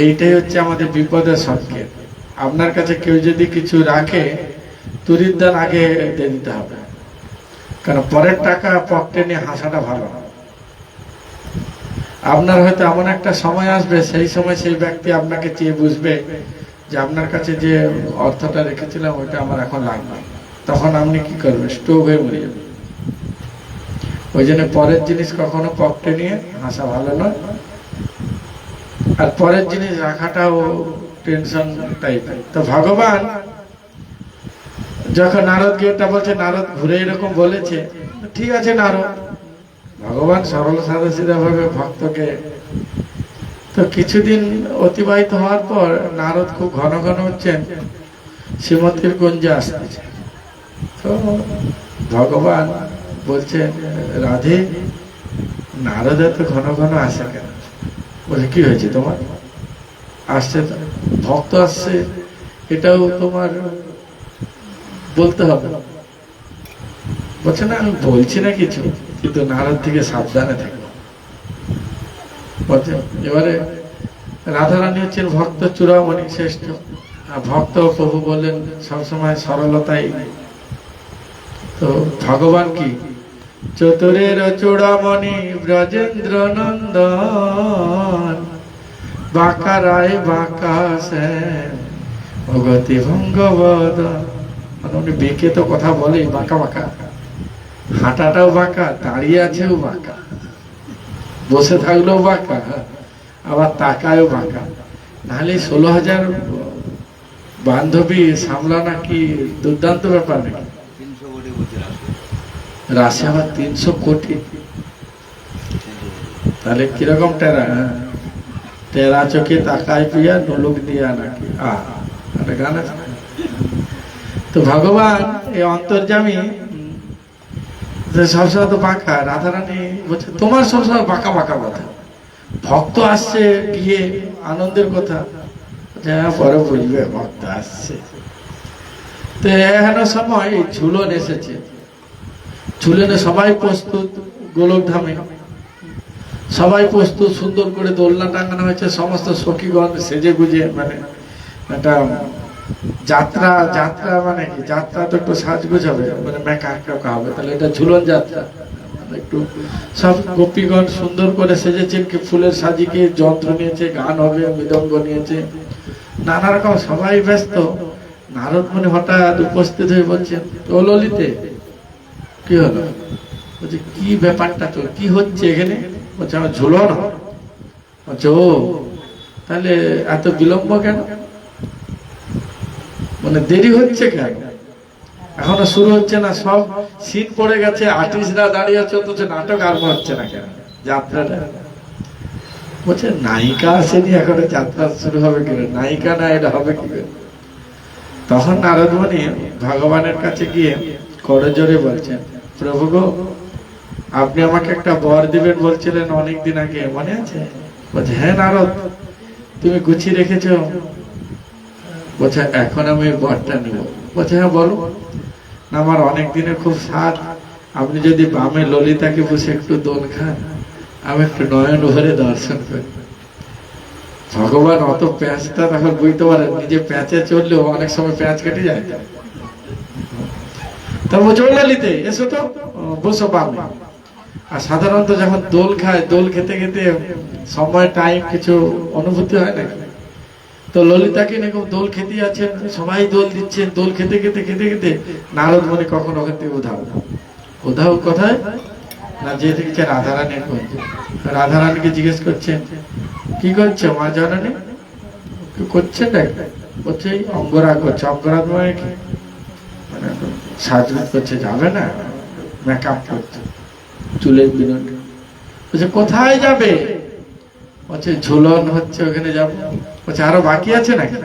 এইটাই হচ্ছে আমাদের বিপদের সংকেত। আপনার কাছে কেউ যদি কিছু রাখে, তুরিদান আগে দিয়ে দিতে হবে, কারণ পরের টাকা পকেটে নিয়ে হাসাটা ভালো না। আপনার হয়তো এমন একটা সময় আসবে, সেই সময় সেই ব্যক্তি আপনাকে চেয়ে বুঝবে যে আপনার কাছে যে অর্থটা রেখেছিলাম ওইটা আমার এখন লাগবে, তখন আপনি কি করবেন, স্টোভ হয়ে মরে যাবেন। ওই জন্য পরের জিনিস কখনো পকেটে নিয়ে হাসা ভালো নয়, আর পরের জিনিস রাখাটাও টেনশন টাইপের। তো ভগবান যখন নারদকে এটা বলছে, নারদ ঘুরে এরকম বলেছে, ঠিক আছে নারদ, ভগবান সরল সাদা সিধা ভাবে ভক্তকে। তো কিছুদিন অতিবাহিত হওয়ার পর নারদ খুব ঘন ঘন হচ্ছেন শ্রীমতীর কুঞ্জে আসতেছে। তো ভগবান বলছেন, রাধে, নারদ এত ঘন ঘন আসে কেন? বলছে, কি হয়েছে তোমার? আসছে ভক্ত আসছে, এটাও তোমার বলতে হবে। বলছে না, আমি বলছি না কিছু, কিন্তু নারদ থেকে সাবধানে থাকো। বলছে এবারে রাধারানী হচ্ছেন ভক্ত চূড়ামণি শ্রেষ্ঠ, আর ভক্ত প্রভু বললেন সবসময় সরলতাই। তো ভগবান কি চতুরের চূড়ামণি ব্রজেন্দ্র নন্দন, বাঁকা রায় বাঁকা সেন ভগতি ভঙ্গবদন। উনি বেঁকে তো কথা বলে, বাঁকা বাঁকা, হাঁটাটাও বাঁকা, দাঁড়িয়ে আছেও বাঁকা, বসে থাকলেও বাঁকা, আবার তাকায়ও বাঁকা। নাহলে 16,000 বান্ধবী সামলানা কি দুর্দান্ত ব্যাপার নাকি? রাশি আবার 300 কোটি, তাহলে কিরকম টেরা? তেরা চোখে তাকায় পিয়া নলুক দিয়া নাকি গান আছে। তো ভগবান এই অন্তর্যামী সবসময় তো বাঁকা, রাধারানী বলছে তোমার সবসময় বাঁকা বাঁকা কথা, ভক্ত আসছে গিয়ে আনন্দের কথা, হ্যাঁ পরে বুঝবে ভক্ত আসছে। তো এখানে সময় ঝুলন এসেছে, ঝুলনে সবাই প্রস্তুত, গোলকধামে সবাই প্রস্তুত, সুন্দর করে দোলনা টাঙানো হয়েছে, সমস্ত সখীগণ সেজে গুজে, মানে একটা যাত্রা, যাত্রা মানে কি যাত্রা তো একটু সাজগুজ হবে, মানে মেকআপ হবে, তাহলে এটা ঝুলন যাত্রা। একটু সব গোপীগণ সুন্দর করে সেজেছেন, কি ফুলের সাজিকে, যন্ত্র নিয়েছে, গান হবে, মৃদঙ্গ নিয়েছে, নানা রকম, সবাই ব্যস্ত। নারদ মুনি হঠাৎ উপস্থিত হয়ে বলছেন, ও ললিতে কি হলো? বলছে কি ব্যাপারটা, তো কি হচ্ছে এখানে? বলছে আমার ঝুলন। বলছে ও, তাহলে এত বিলম্ব কেন, মানে দেরি হচ্ছে কেন? এখনো শুরু হচ্ছে না, সব সিন পড়ে গেছে, আর্টিস্টরা দাঁড়িয়ে আছে, অথচ নাটক আরম্ভ হচ্ছে না কেন, যাত্রাটা? বলছে নায়িকা আসেনি এখনো, যাত্রা শুরু হবে কি করে? নায়িকা না এটা হবে কি করে? তখন নারদ মুনি ভগবানের কাছে গিয়ে করজোরে বলছেন, প্রভু গো, আপনি আমাকে একটা বর দিবেন বলছিলেন অনেকদিন আগে, মনে আছে? বলছে হ্যাঁ নারদ, তুমি গুছিয়ে রেখেছো? বলছে এখন আমি বরটা নেব। বলছে হ্যাঁ বলো। না, আমার অনেক দিনের খুব স্বাদ, আপনি যদি বামে ললিতাকে বসে একটু দোল খান, আমি একটু নয়ন ভরে দর্শন করি। ভগবান অত প্যাঁচটা তখন বুঝতে পারেন, নিজে প্যাঁচে চললেও অনেক সময় প্যাঁচ কেটে যায়। তার বলছে ও ললিতে এসো তো, বসো বামে। আর সাধারণত যখন দোল খায়, দোল খেতে খেতে সময় টাইম কিছু অনুভূতি হয় না। তো ললিতাকে এরকম দোল খেতে আছেন, সবাই দোল দিচ্ছেন, দোল খেতে খেতে খেতে খেতে নারদ মুনি কখন ওখান থেকে উধাও। উধাও কোথায় না, যে দেখছে রাধারানীর গঞ্জ। রাধারানীকে জিজ্ঞেস করছেন, কি করছে মা জননী? কি করছেন? বলছে অঙ্গরাগ করছে। অঙ্গরাগ মানে কি? মানে সাজগুজ করছে, যাবে না, মেকআপ করছে, চুলের বিনোদ। বলছে কোথায় যাবে? বলছে ঝুলন হচ্ছে, ওখানে যাবো। বলছে আরো বাকি আছে নাকি?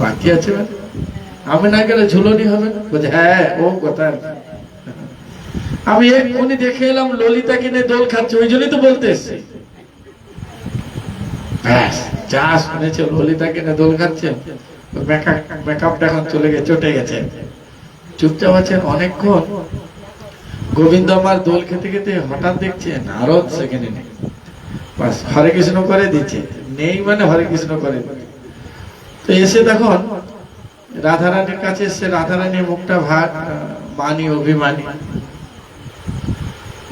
বাকি আছে মানে আমি না গেলে ঝুলনই হবে না? বলছে হ্যাঁ ও কথা। আমি এক্ষুনি দেখে এলাম ললিতা কিনে দোল খাচ্ছে, ওই জন্যই তো বলতে এসছি। ব্যাস, যা শুনেছে ললিতা কিনে দোল খাচ্ছে, মেকআপটা এখন চলে গেছে, চটে গেছে, চুপচাপ আছেন অনেকক্ষণ। গোবিন্দ আমার দোল খেতে খেতে হঠাৎ দেখছে নারদ সেখানে নেই। বাস হরে কৃষ্ণ করে দিচ্ছে, নেই মানে হরে কৃষ্ণ করে। তো এসে তখন রাধারানীর কাছে এসে, রাধারানী মুখটা ভার, মানি অভিমানী,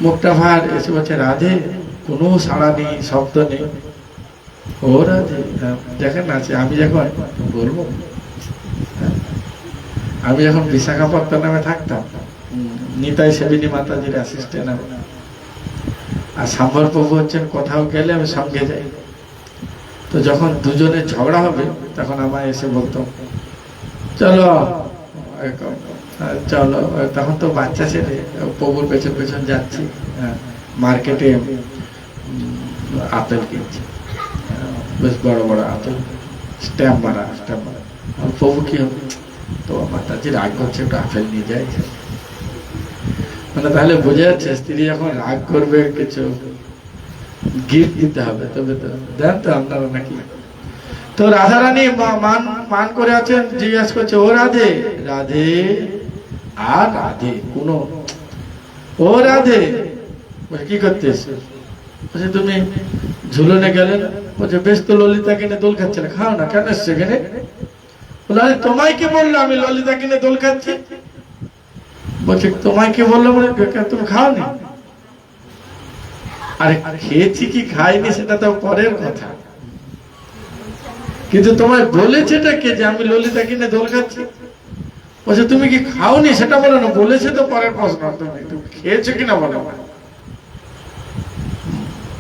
মুখটা ভার, এসে বলছে রাধে, কোনো সাড়া নেই, শব্দ নেই। ও রাধে, দেখেন আছে, আমি যখন বলবো, আমি যখন বিশাখাপত্তনমে থাকতাম, নিতাই সেবিনী মাতাজির অ্যাসিস্ট্যান্ট, আর সাম্বর প্রভু হচ্ছেন, কোথাও গেলে আমি সঙ্গে যাই। তো যখন দুজনে ঝগড়া হবে, তখন আমায় এসে বলতো চলো চলো, তখন তো বাচ্চা ছেলে, প্রভুর পেছন পেছন যাচ্ছি, মার্কেটে আপেল কিনছি, বেশ বড় বড় আপেল, স্ট্যাম্প মারা। প্রভু কি হবে, তো মাতাজি রাগ করছে, একটু আপেল নিয়ে যায়। মানে তাহলে বোঝা যাচ্ছে, স্ত্রী যখন রাগ করবে কিছু গিফট দিতে হবে, তবে তো দেন তো আপনারা নাকি। তো রাধারানী মান করে আছেন, জিজ্ঞাসা করছে ও রাধে, রাধে আর রাধে কোনো, ও রাধে কি করতেছ? বলছে তুমি ঝুলনে গেলে না? বলছে বেশ, তো ললিতা কিনে দোল খাচ্ছে না, খাও না, কেন এসছে এখানে? বলে আরে তোমায় কে বললো আমি ললিতা কিনে দোল খাচ্ছি? বলছে তোমায় কে বললো? বলে তুমি খাওনি। আরে খেয়েছি কি খাইনি সেটা তো পরের কথা, কিন্তু তোমায় বলেছেটা কে যে আমি ললিতা কিনে দোল খাচ্ছি? বলছে তুমি কি খাওনি সেটা বলো না, বলেছে তো পরের প্রশ্ন, তুমি খেয়েছো কিনা বলো।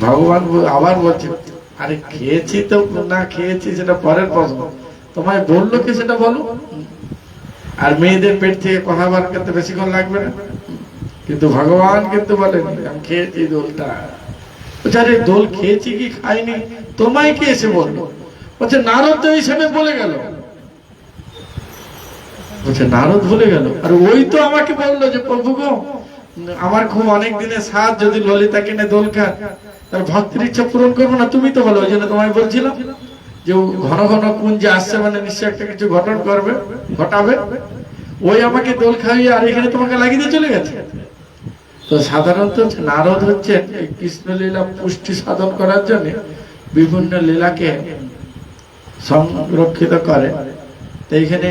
ভগবান আবার বলছে আরে খেয়েছি তো না খেয়েছি সেটা পরের প্রশ্ন, তোমায় বললো কি সেটা বলো। আর মেয়েদের পেট থেকে কথা বার করতে বেশিক্ষণ লাগবে না, কিন্তু ভগবান কিন্তু বলেনি আমি খেয়েছি দোলটা। আরে দোল খেয়েছি কি খাইনি তোমায় কে এসে বললো? বলছে নারদ তো হিসেবে বলে গেল। বলছে নারদ বলে গেল? আর ওই তো আমাকে বললো যে প্রভু গো, আমার খুব অনেক দিনের সাথ, যদি ললিতা কিনে দোল খান তার ভক্তের ইচ্ছা পূরণ করবো না, তুমি তো বলো। ওই জন্য তোমায় বলছিলাম যে ও ঘন ঘন কুঞ্জে আসছে মানে নিশ্চয়ই একটা কিছু ঘটাবে। ওই আমাকে দোল খাইয়ে আর এখানে তোমাকে লাগিয়ে দিয়ে চলে গেছে। তো সাধারণত নারদ হচ্ছেন এই কৃষ্ণলীলা পুষ্টি সাধন করার জন্য বিভিন্ন লীলাকে সংরক্ষিত করে। তো এইখানে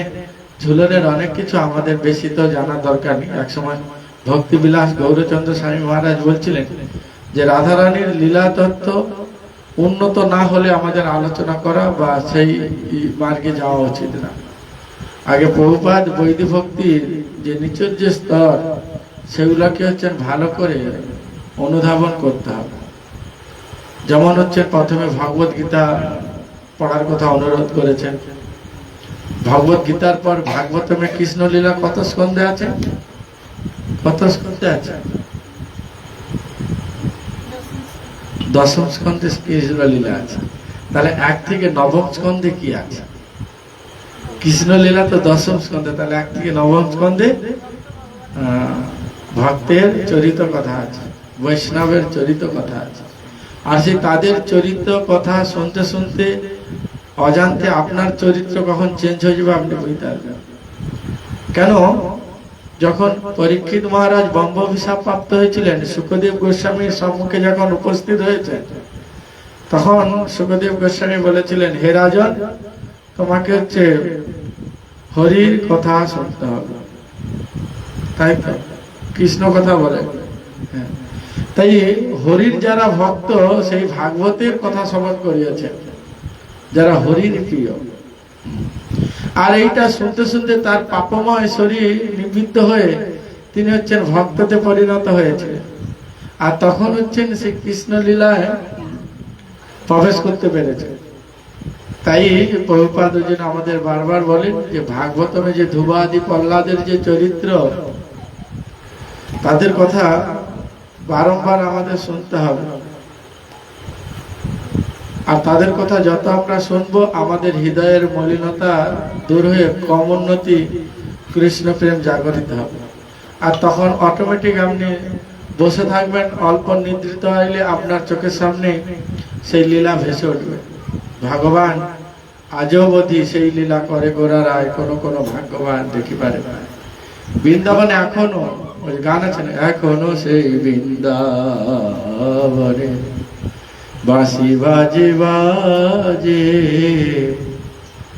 ঝুলনের অনেক কিছু আমাদের বেশি তো জানার দরকার নেই। একসময় ভক্তিবিলাস গৌরচন্দ্র স্বামী মহারাজ বলছিলেন যে রাধারানীর লীলা তত্ত্ব উন্নত না হলে আমাদের আলোচনা করা বা সেই মার্গে যাওয়া উচিত না। আগে প্রভুপাদ বৈদিক ভক্তির যে নিচের যে স্তর সেগুলোকে হচ্ছেন ভালো করে অনুধাবন করতে হবে। যেমন হচ্ছে প্রথমে ভগবত গীতা পড়ার কথা অনুরোধ করেছেন। ভগবত গীতার পর ভাগবতমে কৃষ্ণলীলা কত স্কন্ধে আছে? কত স্কন্ধে আছে? দশম স্কন্ধে কৃষ্ণলীলা আছে। তাহলে 1 থেকে 9ম স্কন্ধে কি আছে? কৃষ্ণলীলা তো 10ম স্কন্ধে, তাহলে 1 থেকে 9ম স্কন্ধে ভক্তের চরিত কথা আছে, বৈষ্ণবের চরিত কথা আছে। আর সেই তাদের চরিত্র কথা শুনতে শুনতে অজান্তে আপনার চরিত্র কখন চেঞ্জ হয়ে যাবে আপনি বুঝতে পারবেন। কেন? যখন পরীক্ষিত মহারাজ ব্রহ্মাভিশাপ প্রাপ্ত হয়েছিলেন, শুকদেব গোস্বামীর সম্মুখে যখন উপস্থিত হয়েছে, তখন শুকদেব গোস্বামী বলেছিলেন, হে রাজন, তোমাকে হচ্ছে হরির কথা শুনতে হবে। তাই তো কৃষ্ণ কথা বলে। হ্যাঁ, তাই হরির যারা ভক্ত সেই ভাগবতের কথা শ্রবণ করিয়েছেন, যারা হরির প্রিয়। আর এইটা শুনতে শুনতে তার পাপময় শরীর নিবৃত্ত হয়ে তিনি হচ্ছেন ভক্ততে পরিণত হয়েছে। আর তখন হচ্ছেন সেই কৃষ্ণ লীলায় প্রবেশ করতে পেরেছে। তাই প্রভুপাদ যেন আমাদের বারবার বলেন যে ভাগবতমে যে ধ্রুবাদি প্রহ্লাদের যে চরিত্র, তাদের কথা বারংবার আমাদের শুনতে হবে। আর তাদের কথা যত আমরা শুনবো আমাদের হৃদয়ের মলিনতা দূর হয়ে ক্রমোন্নতি কৃষ্ণ প্রেম জাগরিত হবে। আর তখন অটোমেটিক আপনি বসে থাকবেন, অল্প নিদ্রিত হইলে আপনার চোখের সামনে সেই লীলা ভেসে উঠবে। ভগবান আজও বোধি সেই লীলা করে গোরা রায়, কোনো কোনো ভাগ্যবান দেখি পারে। বৃন্দাবনে এখনো ওই গান আছে না, এখনো সেই বৃন্দাবনে বাঁশি বাজে বাজে,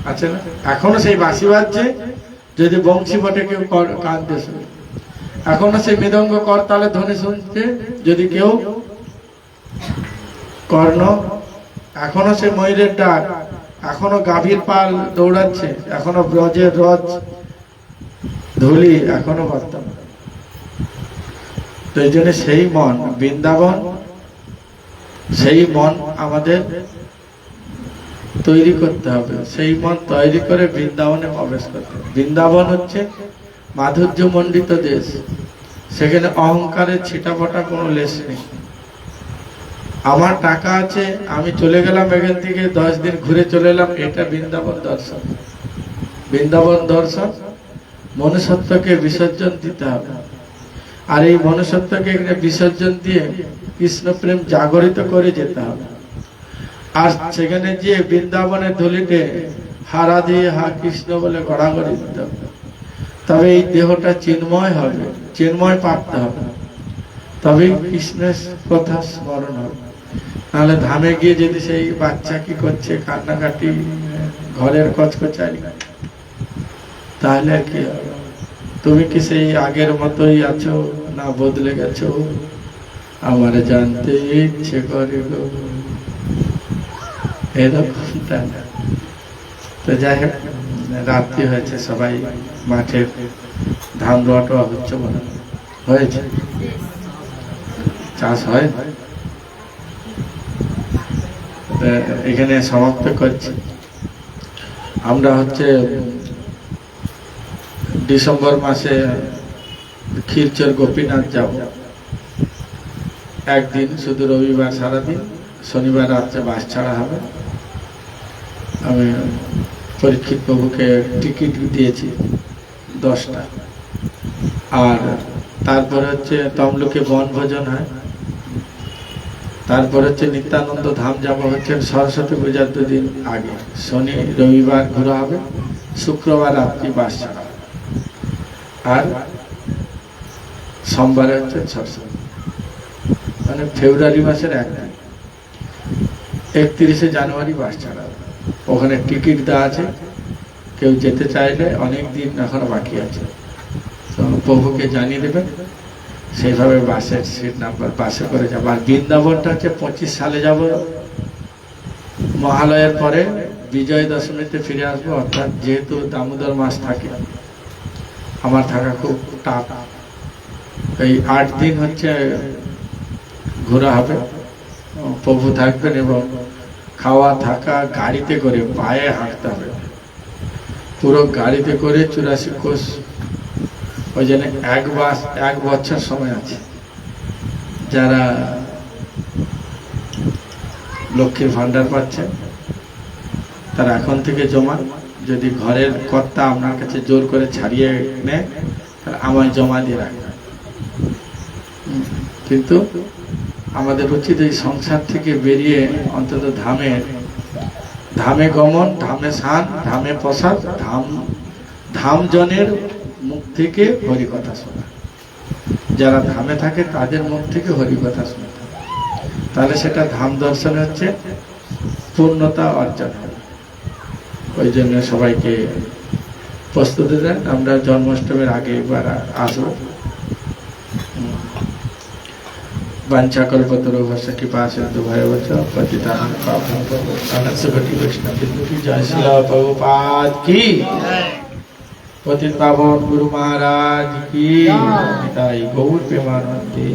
আছে না? এখনো সেই বাঁশি বাজছে, যদি বংশী বটে কেউ কাঁদতে শুনে। এখনো সেই মৃদঙ্গ করতালে ধ্বনি শুনছে যদি কেউ কর্ণ। এখনো সেই ময়ূরের ডাক, এখনো গাভীর পাল দৌড়াচ্ছে, এখনো ব্রজের রজ ধুলি এখনো বর্তমান। তো এই জন্য সেই মন বৃন্দাবন, সেই মন আমাদের তৈরি করতে হবে। সেই মন তৈরি করে বৃন্দাবনে প্রবেশ করতে হবে। বৃন্দাবন হচ্ছে মাধুর্য মণ্ডিত দেশ, সেখানে অহংকারের ছিটাফোটা কোনো লেশ নেই। আমার টাকা আছে, আমি চলে গেলাম এখান থেকে 10 দিন ঘুরে চলে এলাম, এটা বৃন্দাবন দর্শন। বৃন্দাবন দর্শন মনুষ্যত্বকে বিসর্জন দিতে হবে। আর এই মনুষ্যত্বকে এখানে বিসর্জন দিয়ে কৃষ্ণ প্রেম জাগরিত করে যেতে হবে। আর সেখানে যে বৃন্দাবনের ধুলিতে হারা দিয়ে হা কৃষ্ণ বলে গড়াগড়ি দিতে হবে। তবে এই দেহটা চিন্ময় হবে, চিন্ময় প্রাপ্ত হবে, তবে কৃষ্ণের কথা স্মরণ হবে। নাহলে ধামে গিয়ে যদি সেই বাচ্চা কি করছে কান্নাকাটি, ঘরের কচকচারি, তাহলে আর কি হবে? তুমি কি সেই আগের মতোই আছো না বদলে গেছো? আমার জানতে ইচ্ছে করে গো, এরকমটা না। তো যাই হোক, রাত্রি হয়েছে, সবাই মাঠে ধান রোয়া হচ্ছে, মনে হয়েছে, চাষ হয়। এখানে সমাপ্ত করছি। আমরা হচ্ছে ডিসেম্বর মাসে ক্ষীরচর গোপীনাথ যাব। একদিন শুধু, রবিবার সারাদিন, শনিবার রাত্রে বাস ছাড়া হবে। আমি পরীক্ষিত প্রভুকে টিকিট দিয়েছি 10টা। আর তারপরে হচ্ছে তমলুকে বনভোজন হয়, তারপর হচ্ছে নিত্যানন্দ ধাম যাব হচ্ছে সরস্বতী পূজার 2 দিন আগে, শনি রবিবার ঘোরা হবে, শুক্রবার রাত্রি বাস ছাড়া, আর সোমবারে হচ্ছে সরস্বতী, মানে ফেব্রুয়ারি মাসের 1 দিন। 31শে জানুয়ারি বাস ছাড়া। ওখানে টিকিট দেওয়া আছে, কেউ যেতে চাইলে অনেক দিন এখনো বাকি আছে, তো প্রভুকে জানিয়ে দেবেন, সেইভাবে বাসের সিট নাম্বার বাসে করে যাবো। আর বৃন্দাবনটা হচ্ছে 25 সালে যাব, মহালয়ের পরে বিজয় দশমীতে ফিরে আসবো। অর্থাৎ যেহেতু দামোদর মাস থাকে, আমার থাকা খুব টাফ, এই 8 দিন হচ্ছে ঘোরা হবে, প্রভু থাকবেন এবং খাওয়া থাকা গাড়িতে করে, পায়ে হাঁটতে হবে পুরো গাড়িতে করে 84 কোষ। ওই জন্য 1 বছর সময় আছে। যারা লক্ষ্মীর ভান্ডার পাচ্ছে তারা এখন থেকে জমা, যদি ঘরের কর্তা আপনার কাছে জোর করে ছাড়িয়ে নেয় তাহলে আমায় জমা দিয়ে রাখবে। কিন্তু আমাদের উচিত এই সংসার থেকে বেরিয়ে অন্তত ধামে গমন, ধামে স্নান, ধামে প্রসাদ, ধাম জনের মুখ থেকে হরিকথা শোনা। যারা ধামে থাকে তাদের মুখ থেকে হরিকথা শুনতে, তাহলে সেটা ধাম দর্শন হচ্ছে পূর্ণতা অর্জন হবে। ওই জন্য সবাইকে প্রস্তুতি দেন। আমরা জন্মাষ্টমীর আগে একবার আসবো। বাঞ্ছাকল্পতরুভ্যশ্চ কৃপা সিন্ধু ভয়বচ পতিতানাং পাবনেভ্যো অনন্তকোটি বৈষ্ণববৃন্দ কি জয়। শ্রীল প্রভুপাদ কি, পতিত পাবন গুরু महाराज की। गौर प्रेमानंदे।